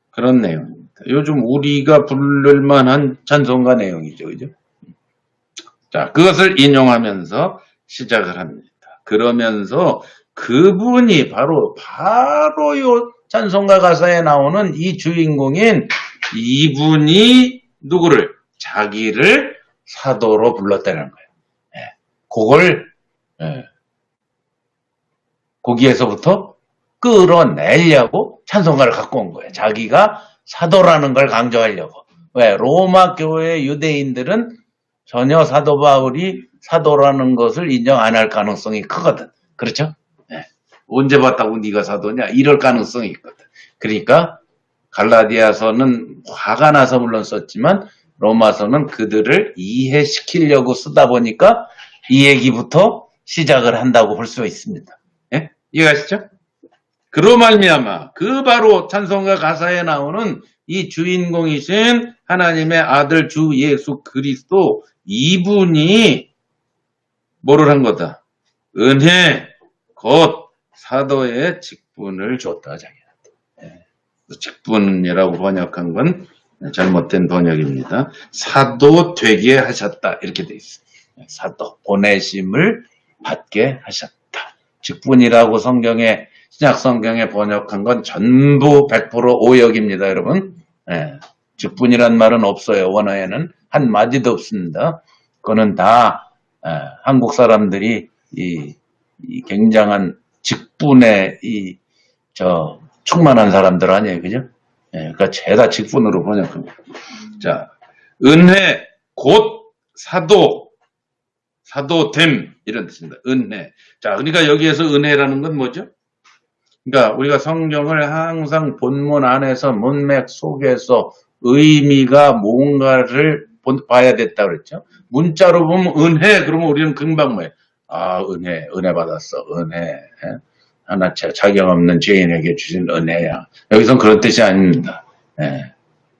그런 내용입니다. 요즘 우리가 부를 만한 찬송가 내용이죠. 그죠? 자, 그것을 인용하면서 시작을 합니다. 그러면서 그분이 바로 요 찬송가 가사에 나오는 이 주인공인 이분이 누구를? 자기를 사도로 불렀다는 거예요. 그걸 거기에서부터 끌어내려고 찬송가를 갖고 온 거예요. 자기가 사도라는 걸 강조하려고. 왜? 로마 교회 유대인들은 전혀 사도 바울이 사도라는 것을 인정 안 할 가능성이 크거든. 그렇죠? 언제 봤다고 네가 사도냐? 이럴 가능성이 있거든. 그러니까 갈라디아서는 화가 나서 물론 썼지만 로마서는 그들을 이해시키려고 쓰다 보니까 이 얘기부터 시작을 한다고 볼 수 있습니다. 예? 이해가시죠? 그로 말미암아 그 바로 찬송가 가사에 나오는 이 주인공이신 하나님의 아들 주 예수 그리스도 이분이 뭐를 한 거다? 은혜 곧 사도의 직분을 줬다 자기한테. 예. 직분이라고 번역한 건 잘못된 번역입니다. 사도 되게 하셨다 이렇게 돼 있어요. 사도 보내심을 받게 하셨다. 직분이라고 신약 성경에 번역한 건 전부 100% 오역입니다, 여러분. 예. 직분이란 말은 없어요. 원어에는 한 마디도 없습니다. 그거는 다 한국 사람들이 이 굉장한 직분에 충만한 사람들 아니에요, 그죠? 예, 그러니까 죄다 직분으로 번역합니다. 자, 은혜 곧 사도됨 이런 뜻입니다. 은혜. 자, 그러니까 여기에서 은혜라는 건 뭐죠? 그러니까 우리가 성경을 항상 본문 안에서 문맥 속에서 의미가 뭔가를 봐야 됐다 그랬죠. 문자로 보면 은혜 그러면 우리는 금방 뭐예요? 아, 은혜 받았어. 은혜. 하나 자격 없는 죄인에게 주신 은혜야. 여기선 그런 뜻이 아닙니다. 예.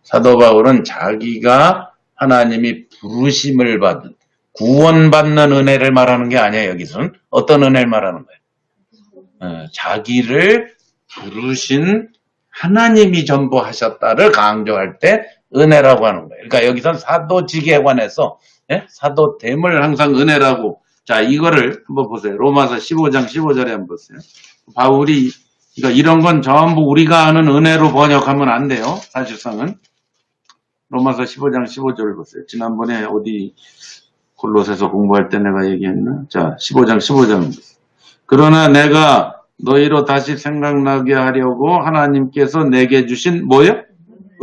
사도 바울은 자기가 하나님이 부르심을 받은 구원받는 은혜를 말하는 게 아니에요. 여기서는 어떤 은혜를 말하는 거예요? 자기를 부르신 하나님이 전부 하셨다를 강조할 때 은혜라고 하는 거예요. 그러니까 여기선 사도직에 관해서 사도됨을 항상 은혜라고. 자, 이거를 한번 보세요. 로마서 15장 15절에 한번 보세요. 바울이 그러니까 이런 건 전부 우리가 아는 은혜로 번역하면 안 돼요. 사실상은. 로마서 15장 15절을 보세요. 지난번에 어디 골로새서 공부할 때 내가 얘기했나? 자, 15장 15절을 보세요. 그러나 내가 너희로 다시 생각나게 하려고 하나님께서 내게 주신 뭐예요?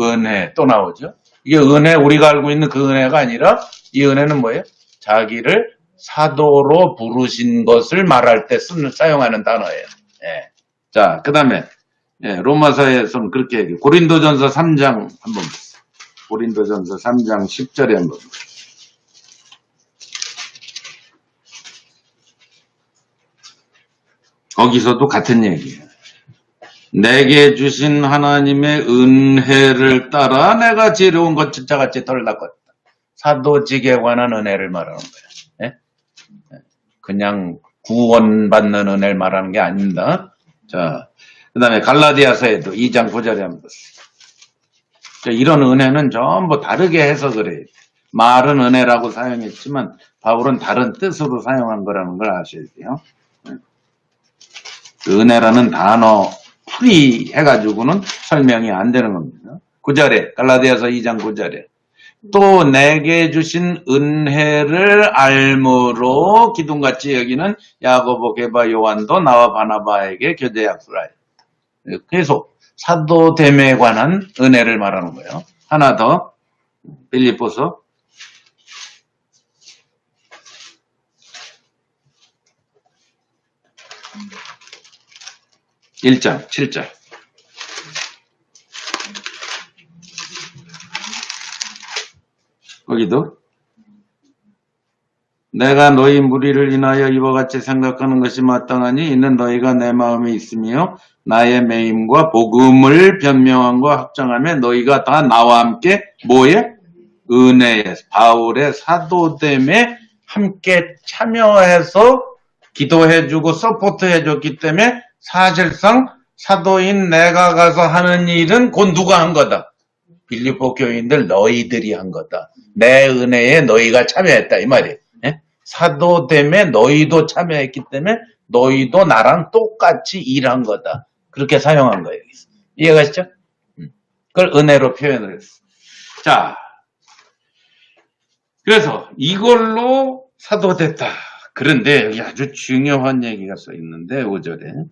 은혜. 또 나오죠. 이게 은혜, 우리가 알고 있는 그 은혜가 아니라 이 은혜는 뭐예요? 자기를 사도로 부르신 것을 말할 때 사용하는 단어예요. 예. 자, 그 다음에 로마서에서는 그렇게 얘기해요. 고린도전서 3장 한번 보세요. 고린도전서 3장 10절에 한번 보세요. 거기서도 같은 얘기예요. 내게 주신 하나님의 은혜를 따라 내가 지혜로운 것 진짜같이 덜났거든. 사도직에 관한 은혜를 말하는 거예요. 예? 그냥 구원받는 은혜를 말하는 게 아닙니다. 자, 그 다음에 갈라디아서에도 2장 9절에 한번 보세요. 이런 은혜는 전부 다르게 해석을 해요. 말은 은혜라고 사용했지만 바울은 다른 뜻으로 사용한 거라는 걸 아셔야 돼요. 그 은혜라는 단어 풀이 해가지고는 설명이 안 되는 겁니다. 9절에 갈라디아서 2장 9절에 또 내게 주신 은혜를 알므로 기둥같이 여기는 야고보, 게바, 요한도 나와 바나바에게 교제 약속을 하였다. 계속 사도됨에 관한 은혜를 말하는 거예요. 하나 더 빌립보서 1장 7절 거기도 내가 너희 무리를 인하여 이와 같이 생각하는 것이 마땅하니 이는 너희가 내 마음에 있으며 나의 매임과 복음을 변명함과 확정하며 너희가 다 나와 함께 뭐에? 은혜에 바울의 사도됨에 함께 참여해서 기도해주고 서포트해줬기 때문에 사실상 사도인 내가 가서 하는 일은 곧 누가 한 거다? 빌립보 교인들 너희들이 한 거다. 내 은혜에 너희가 참여했다 이 말이에요. 예? 사도됨에 너희도 참여했기 때문에 너희도 나랑 똑같이 일한 거다. 그렇게 사용한 거예요. 여기서. 이해가시죠? 그걸 은혜로 표현을 했어요. 자, 그래서 이걸로 사도됐다. 그런데 여기 아주 중요한 얘기가 써 있는데 5절에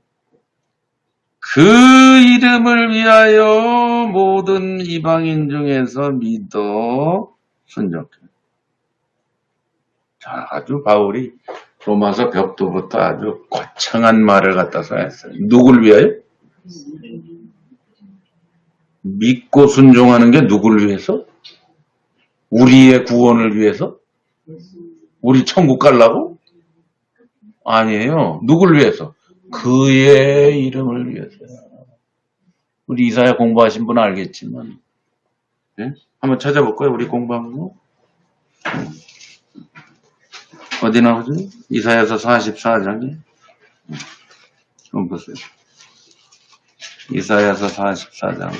그 이름을 위하여 모든 이방인 중에서 믿어 순종해. 자, 아주 바울이 로마서 벽도부터 아주 거창한 말을 갖다서 했어요. 누굴 위하여? 믿고 순종하는 게 누굴 위해서? 우리의 구원을 위해서? 우리 천국 가려고? 아니에요. 누굴 위해서? 그의 이름을 위해서. 우리 이사야 공부하신 분은 알겠지만, 네? 한번 찾아볼까요? 우리 공부한 거? 어디 나오죠? 이사야서 44장에. 한번 보세요. 이사야서 44장.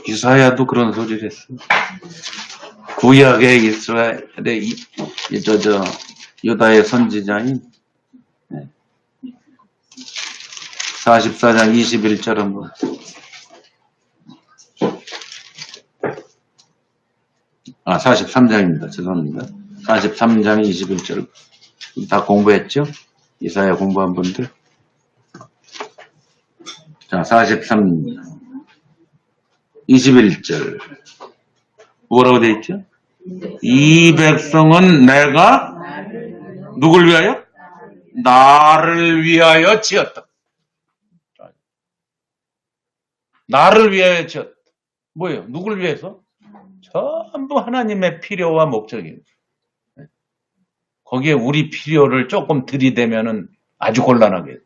이사야도 그런 소리를 했어요. 구약의 이스라엘의 유다의 선지자인 44장 21절 한번. 아, 43장입니다. 죄송합니다. 43장 21절. 다 공부했죠? 이사야 공부한 분들. 자, 43, 21절. 뭐라고 되어 있죠? 이 백성은 내가 누굴 위하여? 나를 위하여 지었다. 나를 위하여 지었다. 뭐예요? 누굴 위해서? 전부 하나님의 필요와 목적입니다. 거기에 우리 필요를 조금 들이대면은 아주 곤란하겠대.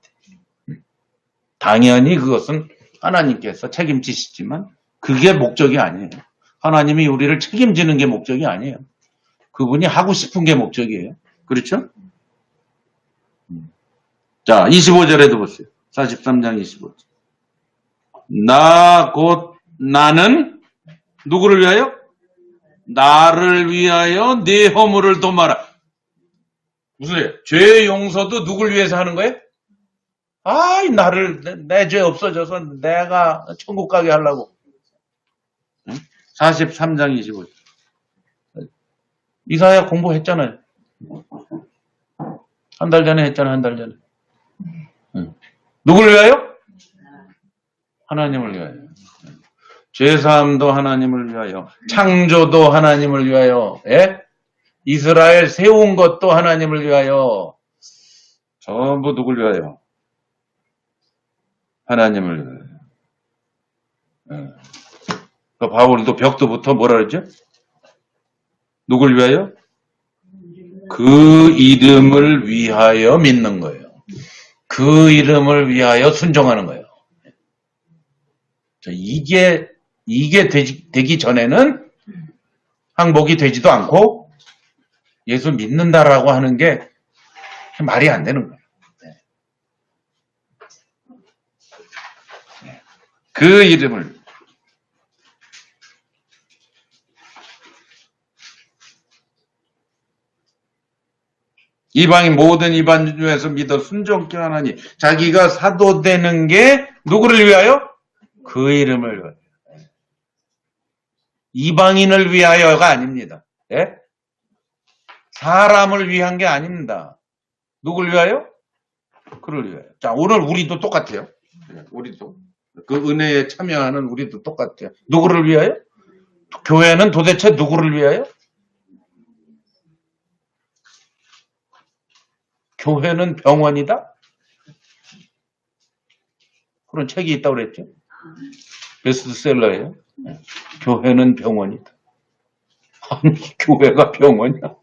당연히 그것은 하나님께서 책임지시지만 그게 목적이 아니에요. 하나님이 우리를 책임지는 게 목적이 아니에요. 그분이 하고 싶은 게 목적이에요. 그렇죠? 자, 25절에도 보세요. 43장 25절. 나는 누구를 위하여? 나를 위하여 네 허물을 도마라. 무슨 소리예요? 죄 용서도 누굴 위해서 하는 거예요? 내 죄 없어져서 내가 천국 가게 하려고. 43장 25절. 이사야 공부했잖아요. 한 달 전에 했잖아요. 한 달 전에. 누굴 위하여? 하나님을 위하여. 죄사함도 하나님을 위하여. 창조도 하나님을 위하여. 예? 이스라엘 세운 것도 하나님을 위하여. 전부 누굴 위하여? 하나님을 위하여. 예. 그 바울도 벽도부터 뭐라 그랬죠? 누굴 위하여? 그 이름을 위하여 믿는 거예요. 그 이름을 위하여 순종하는 거예요. 이게 되기 전에는 항복이 되지도 않고 예수 믿는다라고 하는 게 말이 안 되는 거예요. 그 이름을 이방인 모든 이방 중에서 믿어 순종케 하나니 자기가 사도 되는 게 누구를 위하여? 그 이름을 위하여. 이방인을 위하여가 아닙니다. 예? 사람을 위한 게 아닙니다. 누굴 위하여? 그를 위하여. 자, 오늘 우리도 똑같아요. 우리도. 그 은혜에 참여하는 우리도 똑같아요. 누구를 위하여? 교회는 도대체 누구를 위하여? 교회는 병원이다? 그런 책이 있다고 그랬죠? 베스트셀러예요. 교회는 병원이다. 아니, 교회가 병원이야.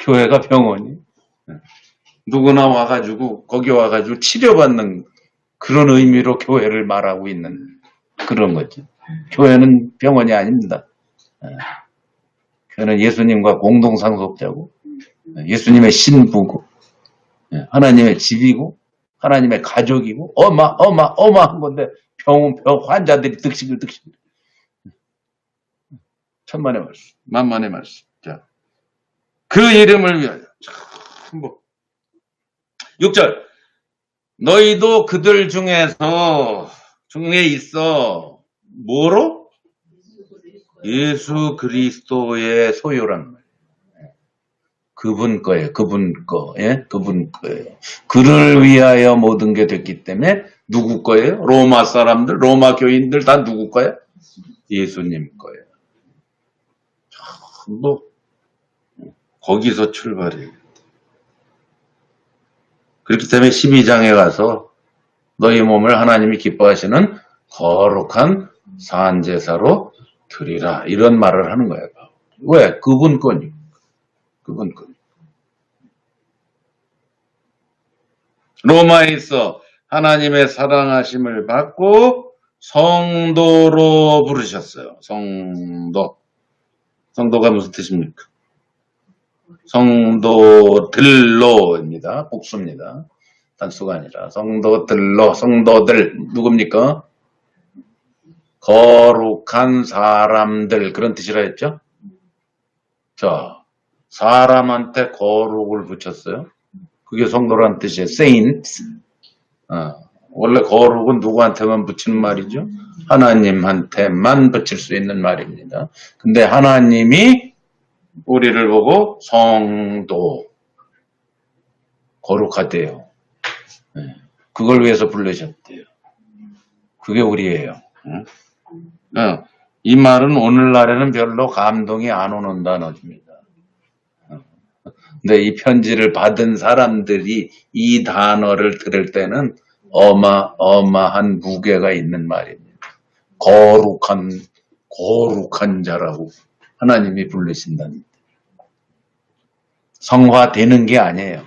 교회가 병원이. 누구나 와가지고, 거기 와가지고 치료받는 그런 의미로 교회를 말하고 있는 그런 거죠. 교회는 병원이 아닙니다. 교회는 예수님과 공동상속자고, 예수님의 신부고, 하나님의 집이고, 하나님의 가족이고, 어마어마한 건데, 환자들이 득식을. 천만의 말씀, 만만의 말씀. 자, 그 이름을 위하여. 참, 6절. 너희도 그들 중에 있어, 뭐로? 예수 그리스도의 소유란 말이에요. 그분 거예요. 그분 거. 예? 그분 거예요. 그를 위하여 모든 게 됐기 때문에 누구 거예요? 로마 사람들, 로마 교인들 다 누구 거예요? 예수님 거예요. 거기서 출발해요. 그렇기 때문에 12장에 가서 너희 몸을 하나님이 기뻐하시는 거룩한 산제사로 드리라. 이런 말을 하는 거예요. 왜? 그분 거니. 그분 거니. 로마에 있어 하나님의 사랑하심을 받고 성도로 부르셨어요. 성도. 성도가 무슨 뜻입니까? 성도들로입니다. 복수입니다. 단수가 아니라 성도들로, 성도들 누굽니까? 거룩한 사람들 그런 뜻이라 했죠? 자, 사람한테 거룩을 붙였어요. 그게 성도란 뜻이에요. saints. 원래 거룩은 누구한테만 붙이는 말이죠? 하나님한테만 붙일 수 있는 말입니다. 근데 하나님이 우리를 보고 성도, 거룩하대요. 그걸 위해서 부르셨대요. 그게 우리예요. 이 말은 오늘날에는 별로 감동이 안 오는 단어입니다. 근데 이 편지를 받은 사람들이 이 단어를 들을 때는 어마어마한 무게가 있는 말입니다. 거룩한 자라고 하나님이 부르신다는. 성화되는 게 아니에요.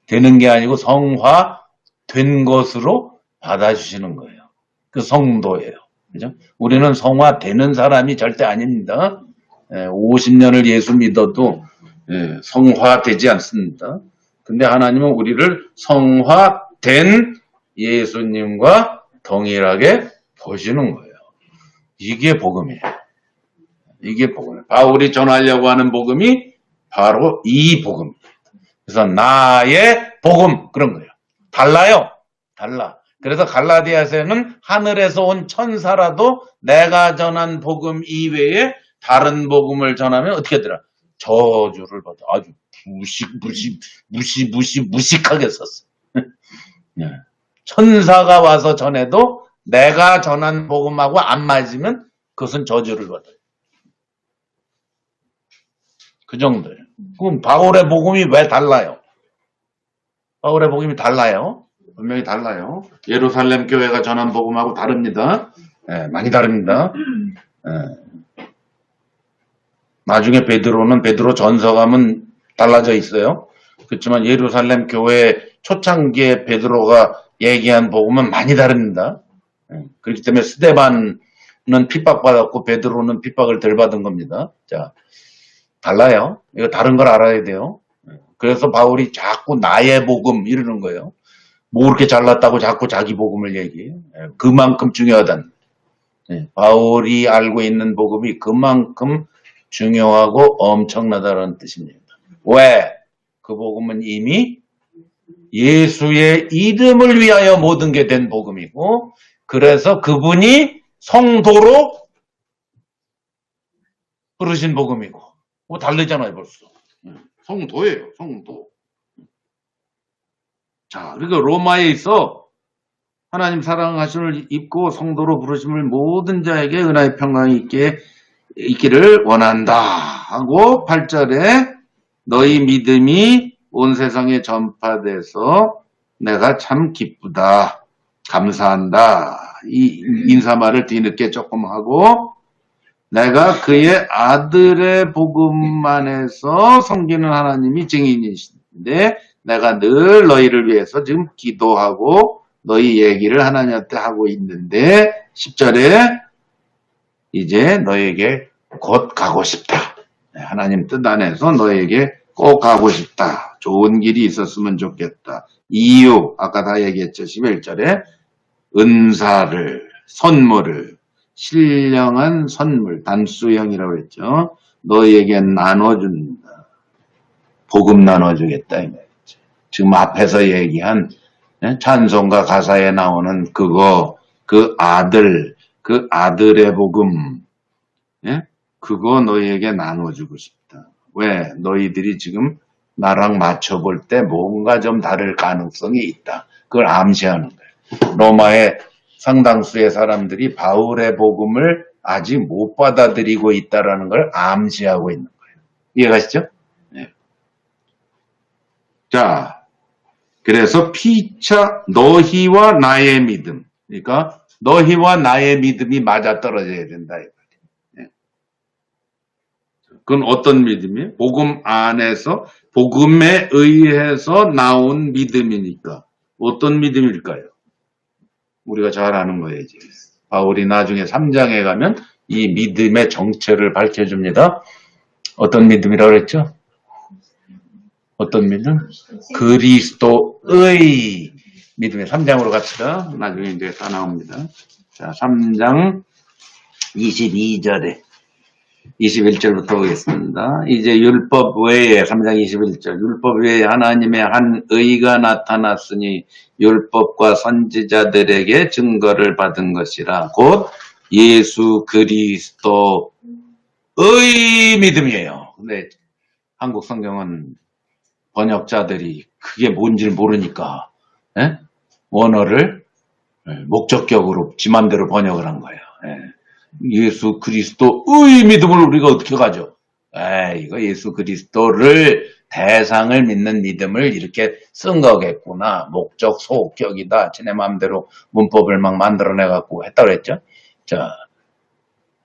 되는 게 아니고 성화된 것으로 받아주시는 거예요. 그 성도예요. 그죠? 우리는 성화되는 사람이 절대 아닙니다. 50년을 예수 믿어도 성화되지 않습니다. 근데 하나님은 우리를 성화된 예수님과 동일하게 보시는 거예요. 이게 복음이에요. 이게 복음이에요. 바울이 전하려고 하는 복음이 바로 이 복음입니다. 그래서 나의 복음 그런 거예요. 달라요. 달라. 그래서 갈라디아서에는 하늘에서 온 천사라도 내가 전한 복음 이외에 다른 복음을 전하면 어떻게 되더라? 저주를 받아. 아주 무식하게 썼어. 천사가 와서 전해도 내가 전한 복음하고 안 맞으면 그것은 저주를 받아요. 그 정도예요. 그럼 바울의 복음이 왜 달라요? 바울의 복음이 달라요. 분명히 달라요. 예루살렘 교회가 전한 복음하고 다릅니다. 많이 다릅니다. 나중에 베드로 전서 가면 달라져 있어요. 그렇지만 예루살렘 교회 초창기에 베드로가 얘기한 복음은 많이 다릅니다. 그렇기 때문에 스데반은 핍박받았고 베드로는 핍박을 덜 받은 겁니다. 자, 달라요. 이거 다른 걸 알아야 돼요. 그래서 바울이 자꾸 나의 복음 이러는 거예요. 뭐 그렇게 잘났다고 자꾸 자기 복음을 얘기해요. 그만큼 중요하다는. 바울이 알고 있는 복음이 그만큼 중요하고 엄청나다는 뜻입니다. 왜? 그 복음은 이미 예수의 이름을 위하여 모든 게 된 복음이고, 그래서 그분이 성도로 부르신 복음이고, 뭐 다르잖아요 벌써. 성도예요, 성도. 자, 그리고 로마에 있어 하나님 사랑하심을 입고 성도로 부르심을 모든 자에게 은하의 평강이 있기를 원한다 하고 8절에 너희 믿음이 온 세상에 전파돼서 내가 참 기쁘다, 감사한다. 이 인사말을 뒤늦게 조금 하고 내가 그의 아들의 복음만에서 섬기는 하나님이 증인이신데 내가 늘 너희를 위해서 지금 기도하고 너희 얘기를 하나님한테 하고 있는데 10절에 이제 너에게 곧 가고 싶다. 하나님 뜻 안에서 너에게 꼭 가고 싶다. 좋은 길이 있었으면 좋겠다. 이유 아까 다 얘기했죠. 11절에 은사를 선물을 신령한 선물 단수형이라고 했죠. 너에게 나눠준다. 복음 나눠주겠다 이 말이죠. 지금 앞에서 얘기한 찬송가 가사에 나오는 그거 그 아들의 복음 그거 너희에게 나눠주고 싶다. 왜? 너희들이 지금 나랑 맞춰볼 때 뭔가 좀 다를 가능성이 있다. 그걸 암시하는 거예요. 로마의 상당수의 사람들이 바울의 복음을 아직 못 받아들이고 있다는 걸 암시하고 있는 거예요. 이해가시죠? 네. 자, 그래서 피차 너희와 나의 믿음. 그러니까 너희와 나의 믿음이 맞아떨어져야 된다. 그건 어떤 믿음이에요? 복음 안에서 복음에 의해서 나온 믿음이니까 어떤 믿음일까요? 우리가 잘 아는 거예요. 바울이 나중에 3장에 가면 이 믿음의 정체를 밝혀줍니다. 어떤 믿음이라고 그랬죠? 어떤 믿음? 그리스도의 믿음의 3장으로 갑시다. 나중에 이제 다 나옵니다. 자, 3장 22절에 21절부터 보겠습니다. 이제 율법 외에 3장 21절 율법 외에 하나님의 한 의가 나타났으니 율법과 선지자들에게 증거를 받은 것이라 곧 예수 그리스도의 믿음이에요. 근데 한국 성경은 번역자들이 그게 뭔지를 모르니까 원어를 목적격으로 지 맘대로 번역을 한 거예요. 예수 그리스도의 믿음을 우리가 어떻게 가져? 이거 예수 그리스도를 대상을 믿는 믿음을 이렇게 쓴 거겠구나. 목적 소격이다. 지네 마음대로 문법을 막 만들어내갖고 했다 그랬죠? 자,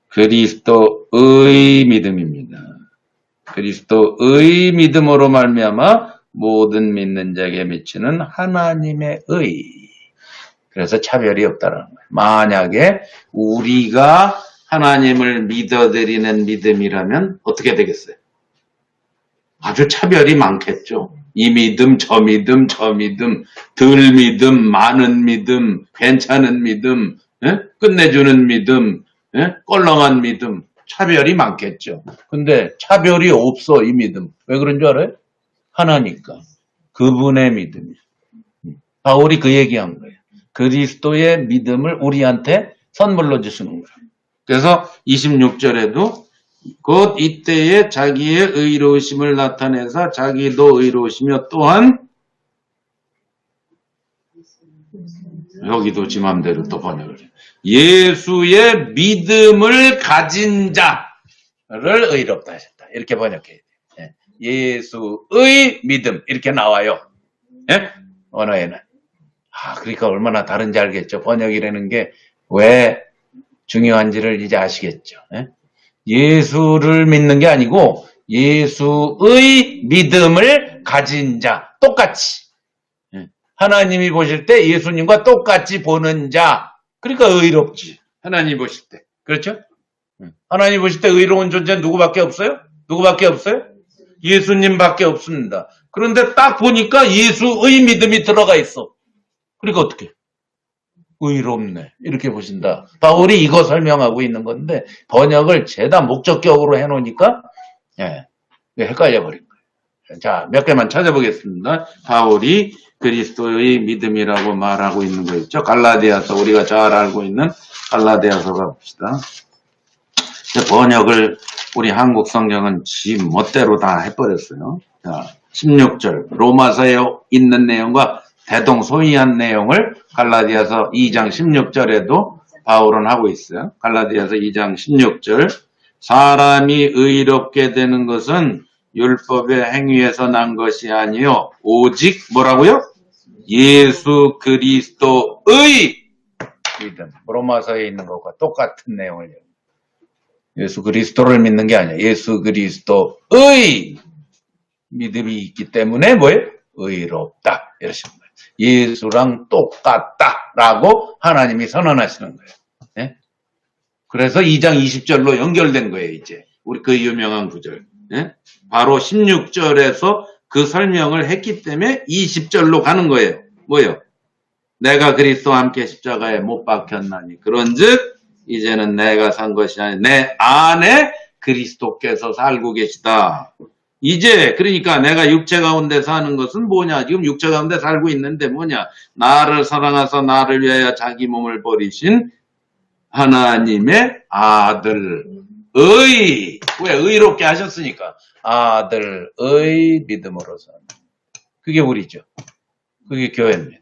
그리스도의 믿음입니다. 그리스도의 믿음으로 말미암아 모든 믿는 자에게 미치는 하나님의 의. 그래서 차별이 없다는 거예요. 만약에 우리가 하나님을 믿어드리는 믿음이라면 어떻게 되겠어요? 아주 차별이 많겠죠. 이 믿음, 저 믿음, 저 믿음, 덜 믿음, 많은 믿음, 괜찮은 믿음, 끝내주는 믿음, 껄렁한 믿음, 차별이 많겠죠. 근데 차별이 없어, 이 믿음. 왜 그런 줄 알아요? 하나니까. 그분의 믿음이에요. 바울이 그 얘기한 거예요. 그리스도의 믿음을 우리한테 선물로 주시는 거예요. 그래서 26절에도 곧 이때에 자기의 의로우심을 나타내서 자기도 의로우시며 또한 여기도 지 맘대로 또 번역을 해요. 예수의 믿음을 가진 자를 의롭다 하셨다. 이렇게 번역해야 돼요. 예수의 믿음 이렇게 나와요. 언어에는. 그러니까 얼마나 다른지 알겠죠. 번역이라는 게 왜 중요한지를 이제 아시겠죠. 예수를 믿는 게 아니고 예수의 믿음을 가진 자 똑같이 하나님이 보실 때 예수님과 똑같이 보는 자 그러니까 의롭지. 하나님이 보실 때. 그렇죠? 하나님 보실 때 의로운 존재 누구밖에 없어요? 누구밖에 없어요? 예수님밖에 없습니다. 그런데 딱 보니까 예수의 믿음이 들어가 있어. 그러니까 어떻게? 의롭네. 이렇게 보신다. 바울이 이거 설명하고 있는 건데 번역을 죄다 목적격으로 해놓으니까 헷갈려 버린 거예요. 자, 몇 개만 찾아보겠습니다. 바울이 그리스도의 믿음이라고 말하고 있는 거 있죠. 갈라디아서 우리가 잘 알고 있는 갈라디아서 갑시다. 번역을 우리 한국 성경은 지 멋대로 다 해버렸어요. 자, 16절 로마서에 있는 내용과 대동소이한 내용을 갈라디아서 2장 16절에도 바울은 하고 있어요. 갈라디아서 2장 16절 사람이 의롭게 되는 것은 율법의 행위에서 난 것이 아니요 오직 뭐라고요? 예수 그리스도의 믿음. 로마서에 있는 것과 똑같은 내용을 예수 그리스도를 믿는 게 아니야. 예수 그리스도의 믿음이 있기 때문에 뭐예요? 의롭다. 이러시는 거예요. 예수랑 똑같다라고 하나님이 선언하시는 거예요. 그래서 2장 20절로 연결된 거예요. 이제 우리 그 유명한 구절. 바로 16절에서 그 설명을 했기 때문에 20절로 가는 거예요. 뭐요? 내가 그리스도와 함께 십자가에 못 박혔나니 그런즉 이제는 내가 산 것이 아니라 내 안에 그리스도께서 살고 계시다. 이제 그러니까 내가 육체 가운데 사는 것은 뭐냐? 지금 육체 가운데 살고 있는데 뭐냐? 나를 사랑하사 나를 위하여 자기 몸을 버리신 하나님의 아들의 왜 의롭게 하셨으니까 아들의 믿음으로서 그게 우리죠. 그게 교회입니다.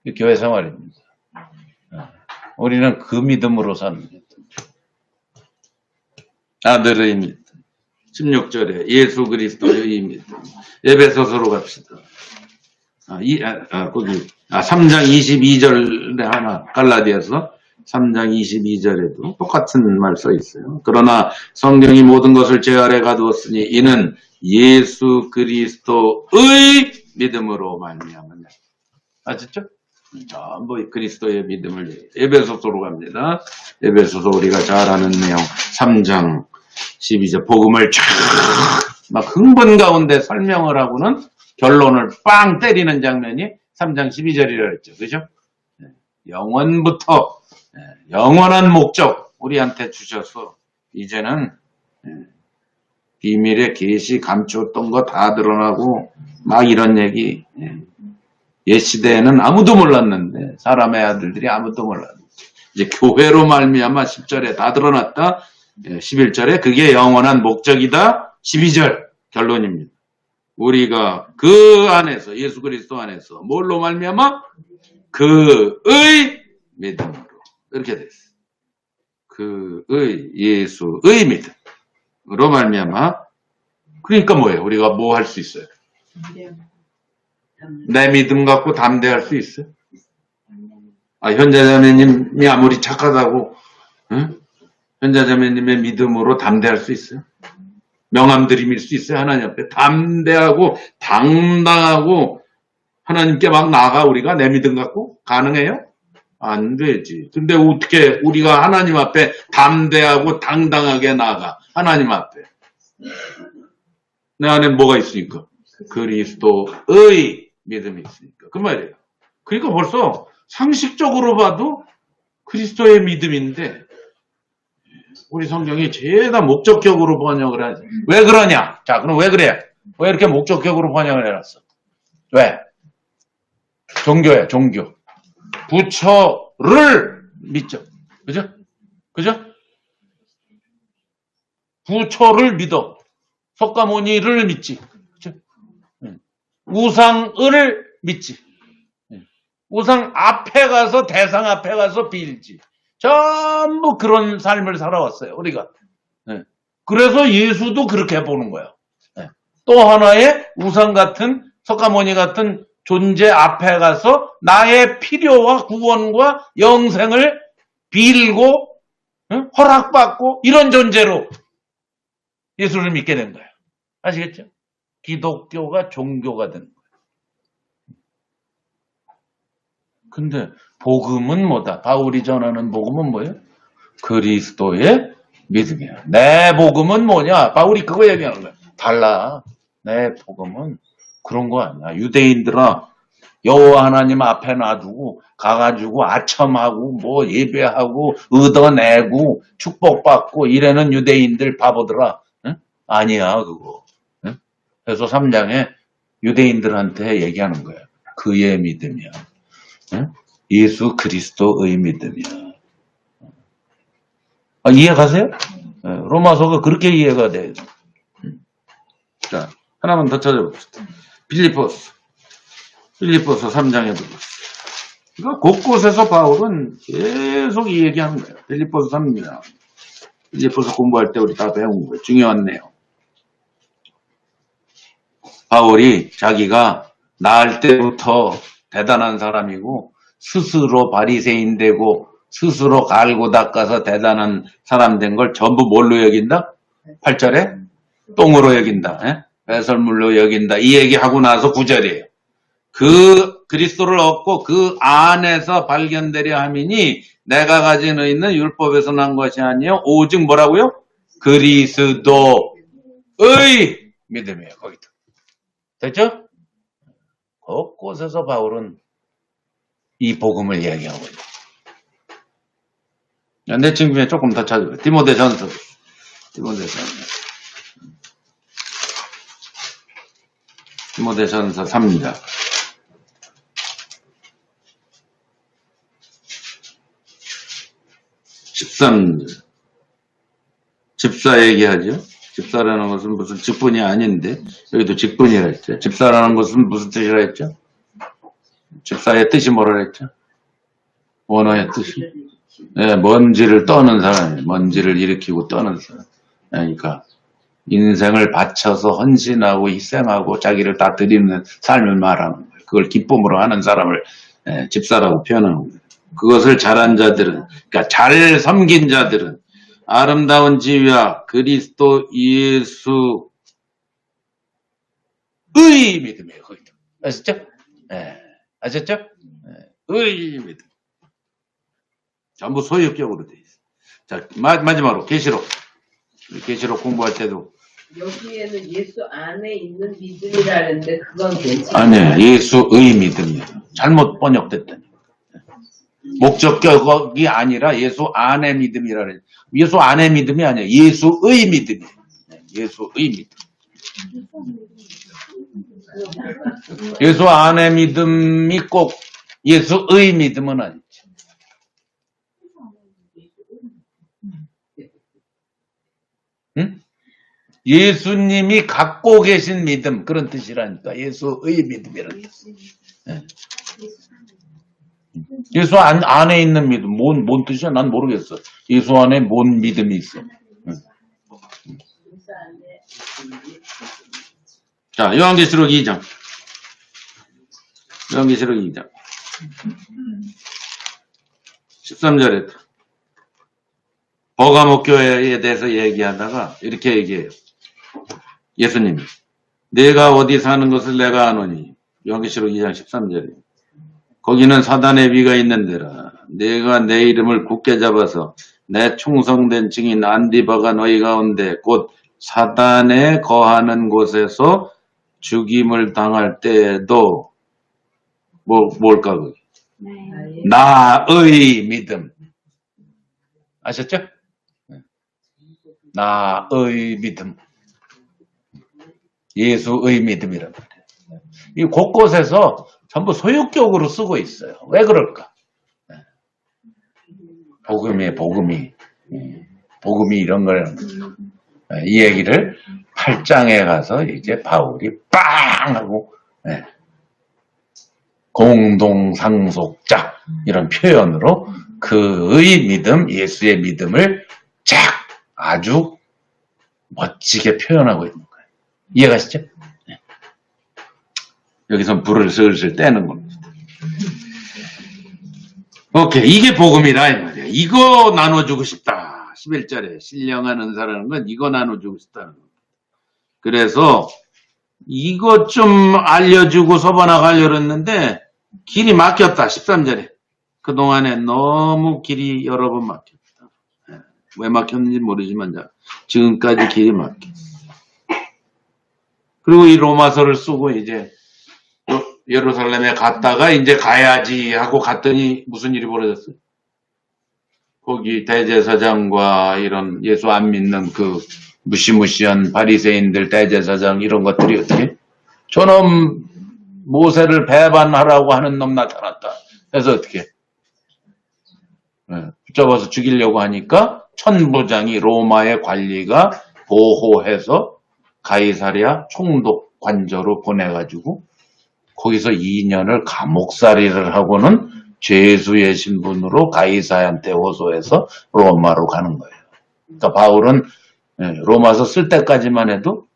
그게 교회 생활입니다. 우리는 그 믿음으로 삽니다. 아들의 믿음. 16절에 예수 그리스도의 믿음. 에베소서로 갑시다. 3장 22절에 하나, 갈라디아서 3장 22절에도 똑같은 말 써 있어요. 그러나 성경이 모든 것을 제 아래 가두었으니 이는 예수 그리스도의 믿음으로 말미암았네. 아셨죠? 전부 그리스도의 믿음을 에베소서로 갑니다. 에베소서 우리가 잘 아는 내용 3장 12절 복음을 쫙 막 흥분 가운데 설명을 하고는 결론을 빵 때리는 장면이 3장 12절이라고 했죠. 그죠? 영원부터 영원한 목적 우리한테 주셔서 이제는 비밀의 계시 감추었던 거 다 드러나고 막 이런 얘기. 옛 시대에는 아무도 몰랐는데 사람의 아들들이 아무도 몰랐는데 이제 교회로 말미암아 10절에 다 드러났다. 11절에 그게 영원한 목적이다. 12절 결론입니다. 우리가 그 안에서 예수 그리스도 안에서 뭘로 말미암아? 그의 믿음으로 이렇게 됐어요. 그의 예수의 믿음으로 말미암아. 그러니까 뭐예요? 우리가 뭐 할 수 있어요? 내 믿음 갖고 담대할 수 있어요? 현자자매님이 아무리 착하다고 응? 현자자매님의 믿음으로 담대할 수 있어요? 명함드림일 수 있어요? 하나님 앞에 담대하고 당당하고 하나님께 막 나아가 우리가 내 믿음 갖고 가능해요? 안 되지. 근데 어떻게 우리가 하나님 앞에 담대하고 당당하게 나아가? 하나님 앞에 내 안에 뭐가 있으니까? 그리스도의 믿음이 있으니까. 그 말이에요. 그러니까 벌써 상식적으로 봐도 그리스도의 믿음인데 우리 성경이 죄다 목적격으로 번역을 하지. 왜 그러냐? 자, 그럼 왜 그래? 왜 이렇게 목적격으로 번역을 해놨어? 왜? 종교야, 종교. 부처를 믿죠. 그죠? 그죠? 부처를 믿어. 석가모니를 믿지. 그죠? 우상을 믿지. 우상 앞에 가서, 대상 앞에 가서 빌지. 전부 그런 삶을 살아왔어요, 우리가. 그래서 예수도 그렇게 보는 거예요. 또 하나의 우상 같은, 석가모니 같은 존재 앞에 가서 나의 필요와 구원과 영생을 빌고, 허락받고, 이런 존재로 예수를 믿게 된 거예요. 아시겠죠? 기독교가 종교가 된 거예요. 근데 복음은 뭐다? 바울이 전하는 복음은 뭐예요? 그리스도의 믿음이야. 내 복음은 뭐냐? 바울이 그거 얘기하는 거야. 달라. 내 복음은 그런 거 아니야. 유대인들아 여호와 하나님 앞에 놔두고 가가지고 아첨하고 뭐 예배하고 얻어내고 축복받고 이래는 유대인들 바보들아. 응? 아니야 그거. 응? 그래서 3장에 유대인들한테 얘기하는 거야. 그의 믿음이야. 응? 예수 그리스도의 믿음이야. 이해가세요? 로마서가 그렇게 이해가 돼요. 자, 하나만 더 찾아봅시다. 빌립보서 3장에 보겠습니다. 그러니까 곳곳에서 바울은 계속 이 얘기하는 거예요. 빌립보서 3장. 빌립보서 공부할 때 우리 다 배운 거예요. 중요한 내용. 바울이 자기가 나을 때부터 대단한 사람이고 스스로 바리새인 되고 스스로 갈고 닦아서 대단한 사람 된 걸 전부 뭘로 여긴다? 8절에 똥으로 여긴다. 배설물로 여긴다. 이 얘기하고 나서 9절이에요. 그 그리스도를 얻고 그 안에서 발견되려 함이니 내가 가지고 있는 율법에서 난 것이 아니요 오직 뭐라고요? 그리스도의 믿음이에요. 거기도. 됐죠? 곳곳에서 바울은 이 복음을 이야기하고 있다. 내 친구 중에 조금 더 찾아봐요. 디모데전서 3장 13절. 집사 얘기하죠. 집사라는 것은 무슨 직분이 아닌데 여기도 직분이라 했죠. 집사라는 것은 무슨 뜻이라 했죠? 집사의 뜻이 뭐라 했죠? 원어의 뜻이 먼지를 떠는 사람이에요. 먼지를 일으키고 떠는 사람. 그러니까 인생을 바쳐서 헌신하고 희생하고 자기를 다 드리는 삶을 말하는 거예요. 그걸 기쁨으로 하는 사람을 집사라고 표현하는 거예요. 그것을 잘한 자들은, 그러니까 잘 섬긴 자들은 아름다운 지위와 그리스도 예수의 믿음이에요. 거기도. 아셨죠? 아셨죠? 의 믿음. 전부 소유격으로 돼 있어요. 자, 마지막으로 계시록 공부할 때도 여기에는 예수 안에 있는 믿음이라는데 그건 괜찮아요. 아니에요. 예수의 믿음이에요. 잘못 번역됐다니. 목적격이 아니라 예수 안의 믿음이라 그래요. 예수 안의 믿음이 아니에요. 예수의 믿음이에요. 예수의 믿음. 예수 안의 믿음이 꼭 예수의 믿음은 아니죠. 응? 예수님이 갖고 계신 믿음, 그런 뜻이라니까. 예수의 믿음이라는 뜻. 예수 안에 있는 믿음. 뭔 뜻이야? 난 모르겠어. 예수 안에 뭔 믿음이 있어. 자, 요한계시록 2장. 요한계시록 2장. 13절에 버가모 교회에 대해서 얘기하다가 이렇게 얘기해요. 예수님이 내가 어디 사는 것을 내가 아노니. 요한계시록 2장 13절에 거기는 사단의 비가 있는 데라. 내가 내 이름을 굳게 잡아서 내 충성된 증인 안디바가 너희 가운데 곧 사단에 거하는 곳에서 죽임을 당할 때에도 뭘까 그게? 나의 믿음. 아셨죠? 나의 믿음. 예수의 믿음이란 말이에요. 이 곳곳에서 전부 소유격으로 쓰고 있어요. 왜 그럴까? 복음이 이런 걸, 이 얘기를 8장에 가서 이제 바울이 빵! 하고, 공동상속자, 이런 표현으로 그의 믿음, 예수의 믿음을 쫙 아주 멋지게 표현하고 있는 거예요. 이해가시죠? 여기서 불을 슬슬 떼는 겁니다. 오케이. 이게 복음이다, 이 말이야. 이거 나눠주고 싶다. 11절에 신령한 은사라는 건 이거 나눠주고 싶다는 겁니다. 그래서 이것 좀 알려주고 서반나가려고 했는데 길이 막혔다. 13절에. 그동안에 너무 길이 여러 번 막혔다. 왜 막혔는지 모르지만 지금까지 길이 막혔어. 그리고 이 로마서를 쓰고 이제 예루살렘에 갔다가 이제 가야지 하고 갔더니 무슨 일이 벌어졌어요? 거기 대제사장과 이런 예수 안 믿는 그 무시무시한 바리새인들 대제사장 이런 것들이 어떻게? 저놈 모세를 배반하라고 하는 놈 나타났다. 그래서 어떻게? 붙잡아서 죽이려고 하니까 천부장이 로마의 관리가 보호해서 가이사랴 총독 관저로 보내가지고 거기서 2년을 감옥살이를 하고는 죄수의 신분으로 가이사한테 호소해서 로마로 가는 거예요. 그러니까 바울은 로마서 쓸 때까지만 해도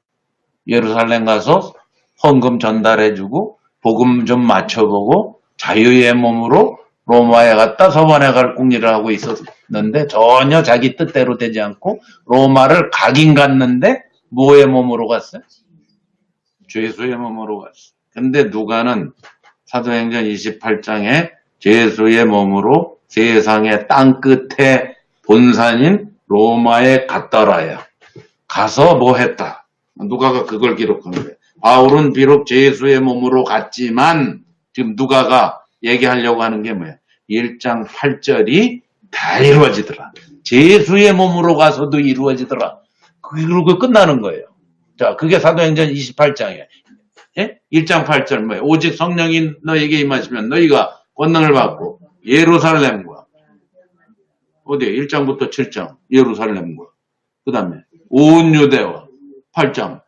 예루살렘 가서 헌금 전달해주고 복음 좀 맞춰보고 자유의 몸으로 로마에 갔다 서반에 갈 궁리를 하고 있었는데 전혀 자기 뜻대로 되지 않고 로마를 가긴 갔는데 뭐의 몸으로 갔어요? 죄수의 몸으로 갔어요. 근데 누가는 사도행전 28장에 죄수의 몸으로 세상의 땅끝에 본산인 로마에 갔더라야. 가서 뭐 했다. 누가가 그걸 기록한 거예요. 바울은 비록 죄수의 몸으로 갔지만 지금 누가가 얘기하려고 하는 게 뭐예요? 1장 8절이 다 이루어지더라. 죄수의 몸으로 가서도 이루어지더라. 그리고 끝나는 거예요. 자, 그게 사도행전 28장이에요. 예? 1장 8절 뭐예요? 오직 성령이 너에게 임하시면 너희가 권능을 받고 예루살렘과 어디 1장부터 7장 예루살렘과 그 다음에 온 유대와 8장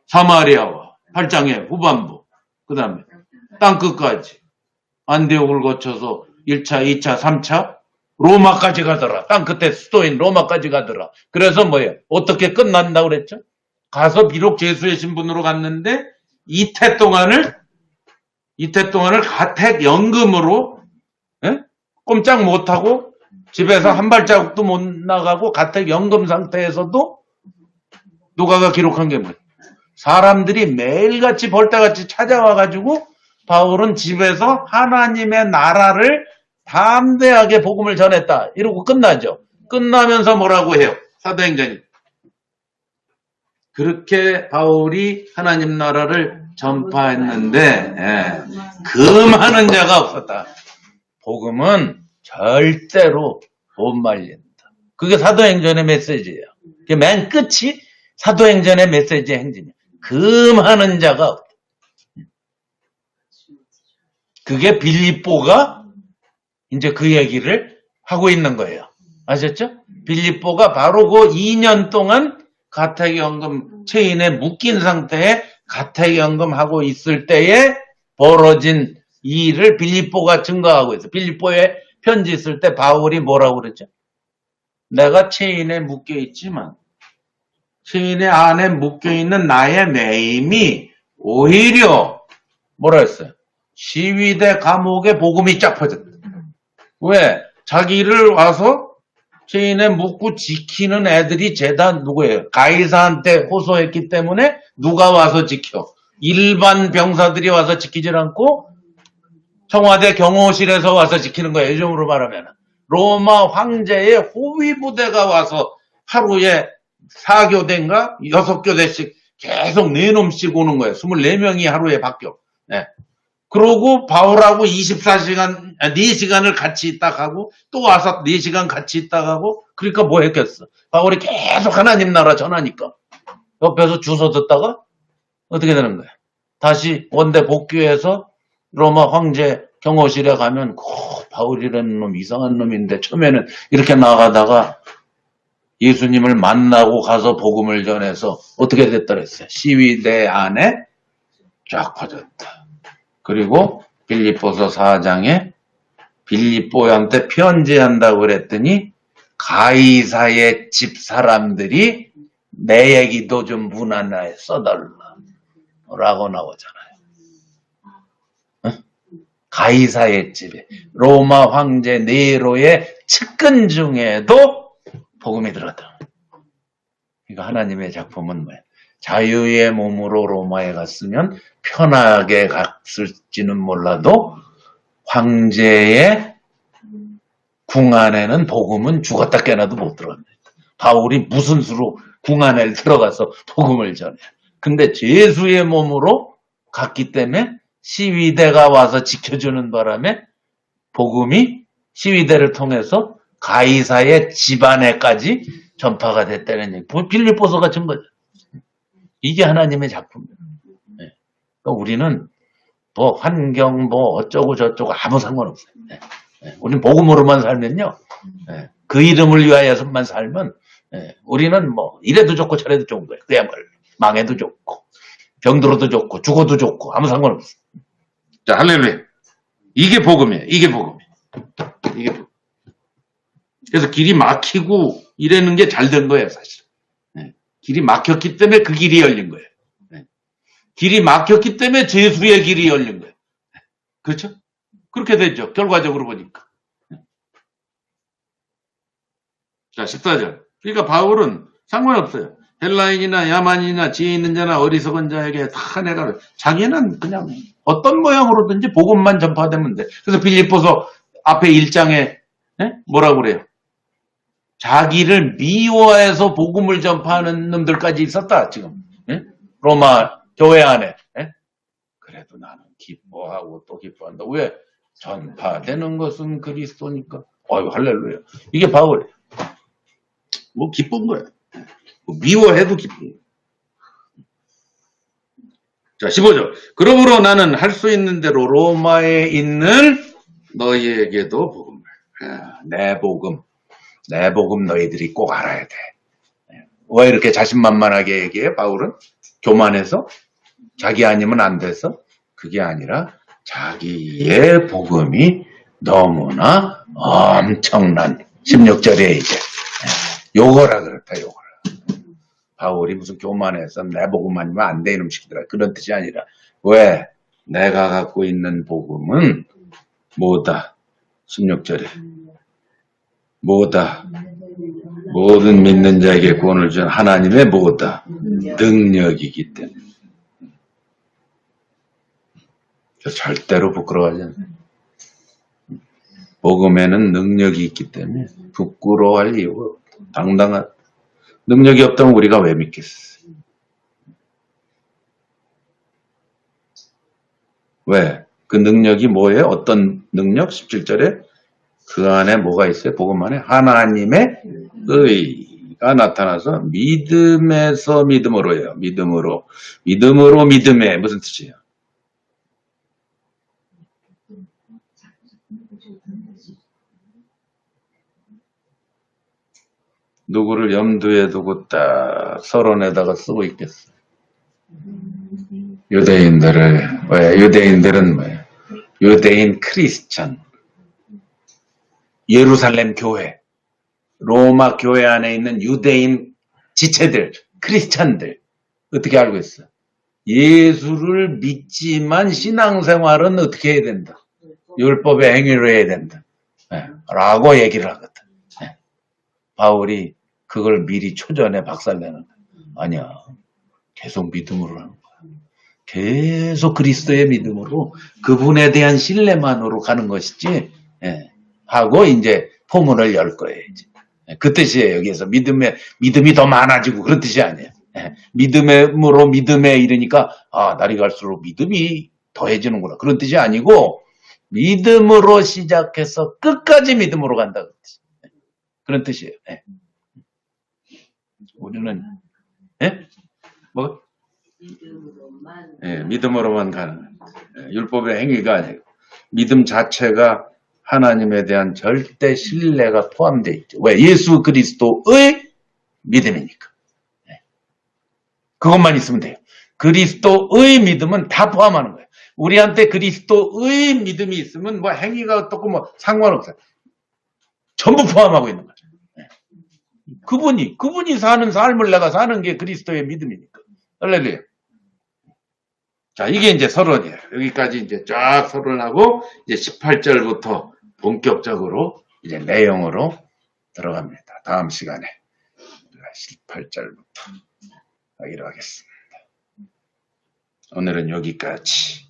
사마리아와 8장의 후반부 그 다음에 땅끝까지 안디옥을 거쳐서 1차, 2차, 3차 로마까지 가더라. 땅끝에 수도인 로마까지 가더라. 그래서 뭐예요? 어떻게 끝난다고 그랬죠? 가서 비록 죄수의 신분으로 갔는데 이태 동안을 이태 동안을 가택연금으로, 예? 꼼짝 못하고 집에서 한 발자국도 못 나가고 가택연금 상태에서도 누가가 기록한 게 뭐예요? 사람들이 매일같이 벌떼같이 찾아와가지고 바울은 집에서 하나님의 나라를 담대하게 복음을 전했다. 이러고 끝나죠. 끝나면서 뭐라고 해요? 사도행전이. 그렇게 바울이 하나님 나라를 전파했는데 금하는 자가 없었다. 복음은 절대로 못 말린다. 그게 사도행전의 메시지예요. 그게 맨 끝이 사도행전의 메시지의 행진이에요. 금하는 자가 없다. 그게 빌립보가 이제 그 얘기를 하고 있는 거예요. 아셨죠? 빌립보가 바로 그 2년 동안 가택연금 체인에 묶인 상태에 가택연금하고 있을 때에 벌어진 일을 빌립보가 증거하고 있어요. 빌립보에 편지 쓸 때 바울이 뭐라고 그랬죠? 내가 체인에 묶여 있지만 체인의 안에 묶여 있는 나의 매임이 오히려 뭐라 했어요? 시위대 감옥에 복음이 쫙 퍼졌다. 왜? 자기를 와서 체인에 묶고 지키는 애들이 죄다 누구예요? 가이사한테 호소했기 때문에 누가 와서 지켜? 일반 병사들이 와서 지키질 않고 청와대 경호실에서 와서 지키는 거예요. 요즘으로 말하면. 로마 황제의 호위 부대가 와서 하루에 4교대인가 6교대씩 계속 4놈씩 오는 거예요. 24명이 하루에 바뀌어. 네. 그러고 바울하고 24시간, 4시간을 같이 있다 가고 또 와서 4시간 같이 있다 가고 그러니까 뭐 했겠어. 바울이 계속 하나님 나라 전하니까 옆에서 주워 듣다가 어떻게 되는 거야. 다시 원대 복귀해서 로마 황제 경호실에 가면 바울이라는 놈 이상한 놈인데 처음에는 이렇게 나가다가 예수님을 만나고 가서 복음을 전해서 어떻게 됐다 그랬어요. 시위대 안에 쫙 퍼졌다. 그리고 빌립보서 4장에 빌립보한테 편지한다고 그랬더니 가이사의 집 사람들이 내 얘기도 좀 문안에 써달라 라고 나오잖아요. 가이사의 집에 로마 황제 네로의 측근 중에도 복음이 들었다. 그러니까 하나님의 작품은 뭐예요? 자유의 몸으로 로마에 갔으면 편하게 갔을지는 몰라도 황제의 궁 안에는 복음은 죽었다 깨나도 못 들어갑니다. 바울이 무슨 수로 궁 안에 들어가서 복음을 전해. 근데 예수의 몸으로 갔기 때문에 시위대가 와서 지켜주는 바람에 복음이 시위대를 통해서 가이사의 집안에까지 전파가 됐다는 얘기. 빌립보서가 증거죠. 이게 하나님의 작품이에요. 네. 우리는 뭐 환경 뭐 어쩌고 저쩌고 아무 상관없어요. 네. 네. 우리는 복음으로만 살면요. 네. 그 이름을 위하여서만 살면 우리는 뭐 이래도 좋고 저래도 좋은 거예요. 그야말로 망해도 좋고 병들어도 좋고 죽어도 좋고 아무 상관없어요. 자, 할렐루야. 이게 복음이에요. 이게 복음이에요. 이게 복음. 그래서 길이 막히고 이러는 게 잘 된 거예요, 사실. 네. 길이 막혔기 때문에 그 길이 열린 거예요. 네. 길이 막혔기 때문에 제수의 길이 열린 거예요. 네. 그렇죠? 그렇게 됐죠. 결과적으로 보니까. 네. 자, 14절. 그러니까 바울은 상관없어요. 헬라인이나 야만인이나 지혜 있는 자나 어리석은 자에게 다 내가 자기는 그냥 어떤 모양으로든지 복음만 전파되면 돼. 그래서 빌립보서 앞에 1장에 뭐라고 그래요? 자기를 미워해서 복음을 전파하는 놈들까지 있었다 지금. 로마 교회 안에. 그래도 나는 기뻐하고 또 기뻐한다. 왜? 전파되는 것은 그리스도니까. 어휴 할렐루야. 이게 바울이에요. 뭐 기쁜 거야. 미워해도 기쁜 거야. 자, 15절. 그러므로 나는 할 수 있는 대로 로마에 있는 너희에게도 복음을. 내 복음 너희들이 꼭 알아야 돼. 왜 이렇게 자신만만하게 얘기해? 바울은 교만해서 자기 아니면 안 돼서 그게 아니라 자기의 복음이 너무나 엄청난 16절에 이제 요거라 그렇다 요거라. 바울이 무슨 교만해서 내 복음 아니면 안 돼 이놈 시키더라. 그런 뜻이 아니라 왜? 내가 갖고 있는 복음은 뭐다? 16절에 뭐다? 모든 믿는 자에게 구원을 준 하나님의 뭐다? 능력이기 때문에. 절대로 부끄러워하지 않아요. 복음에는 능력이 있기 때문에 부끄러워할 이유가 없다. 당당한 능력이 없다면 우리가 왜 믿겠어? 왜? 그 능력이 뭐예요? 어떤 능력? 17절에 그 안에 뭐가 있어요? 복음 안에 하나님의 의가 나타나서 믿음에서 믿음으로예요. 믿음으로 믿음에 무슨 뜻이에요? 누구를 염두에 두고 딱 서론에다가 쓰고 있겠어요? 유대인들을. 왜? 유대인들은 뭐예요? 유대인 크리스천, 예루살렘 교회, 로마 교회 안에 있는 유대인 지체들, 크리스천들 어떻게 알고 있어요? 예수를 믿지만 신앙생활은 어떻게 해야 된다? 율법의 행위를 해야 된다. 네, 라고 얘기를 하거든. 네. 바울이 그걸 미리 초전에 박살내는 거야. 아니야. 계속 믿음으로 하는 거야. 계속 그리스도의 믿음으로 그분에 대한 신뢰만으로 가는 것이지. 예. 하고 이제 포문을 열 거예요. 이제. 그 뜻이에요. 여기에서 믿음이 더 많아지고 그런 뜻이 아니에요. 예. 믿음으로 믿음에 이르니까 날이 갈수록 믿음이 더해지는구나. 그런 뜻이 아니고 믿음으로 시작해서 끝까지 믿음으로 간다. 그런 뜻이에요. 예. 우리는 뭐? 믿음으로만 가는 율법의 행위가 아니고 믿음 자체가 하나님에 대한 절대 신뢰가 포함되어 있죠. 왜? 예수 그리스도의 믿음이니까. 그것만 있으면 돼요. 그리스도의 믿음은 다 포함하는 거예요. 우리한테 그리스도의 믿음이 있으면 뭐 행위가 어떻고 뭐 상관없어요. 전부 포함하고 있는 거죠. 그분이 사는 삶을 내가 사는 게 그리스도의 믿음이니까. 할렐루야. 자, 이게 이제 서론이에요. 여기까지 이제 쫙 서론하고 이제 18절부터 본격적으로 이제 내용으로 들어갑니다. 다음 시간에 18절부터 하기로 하겠습니다. 오늘은 여기까지.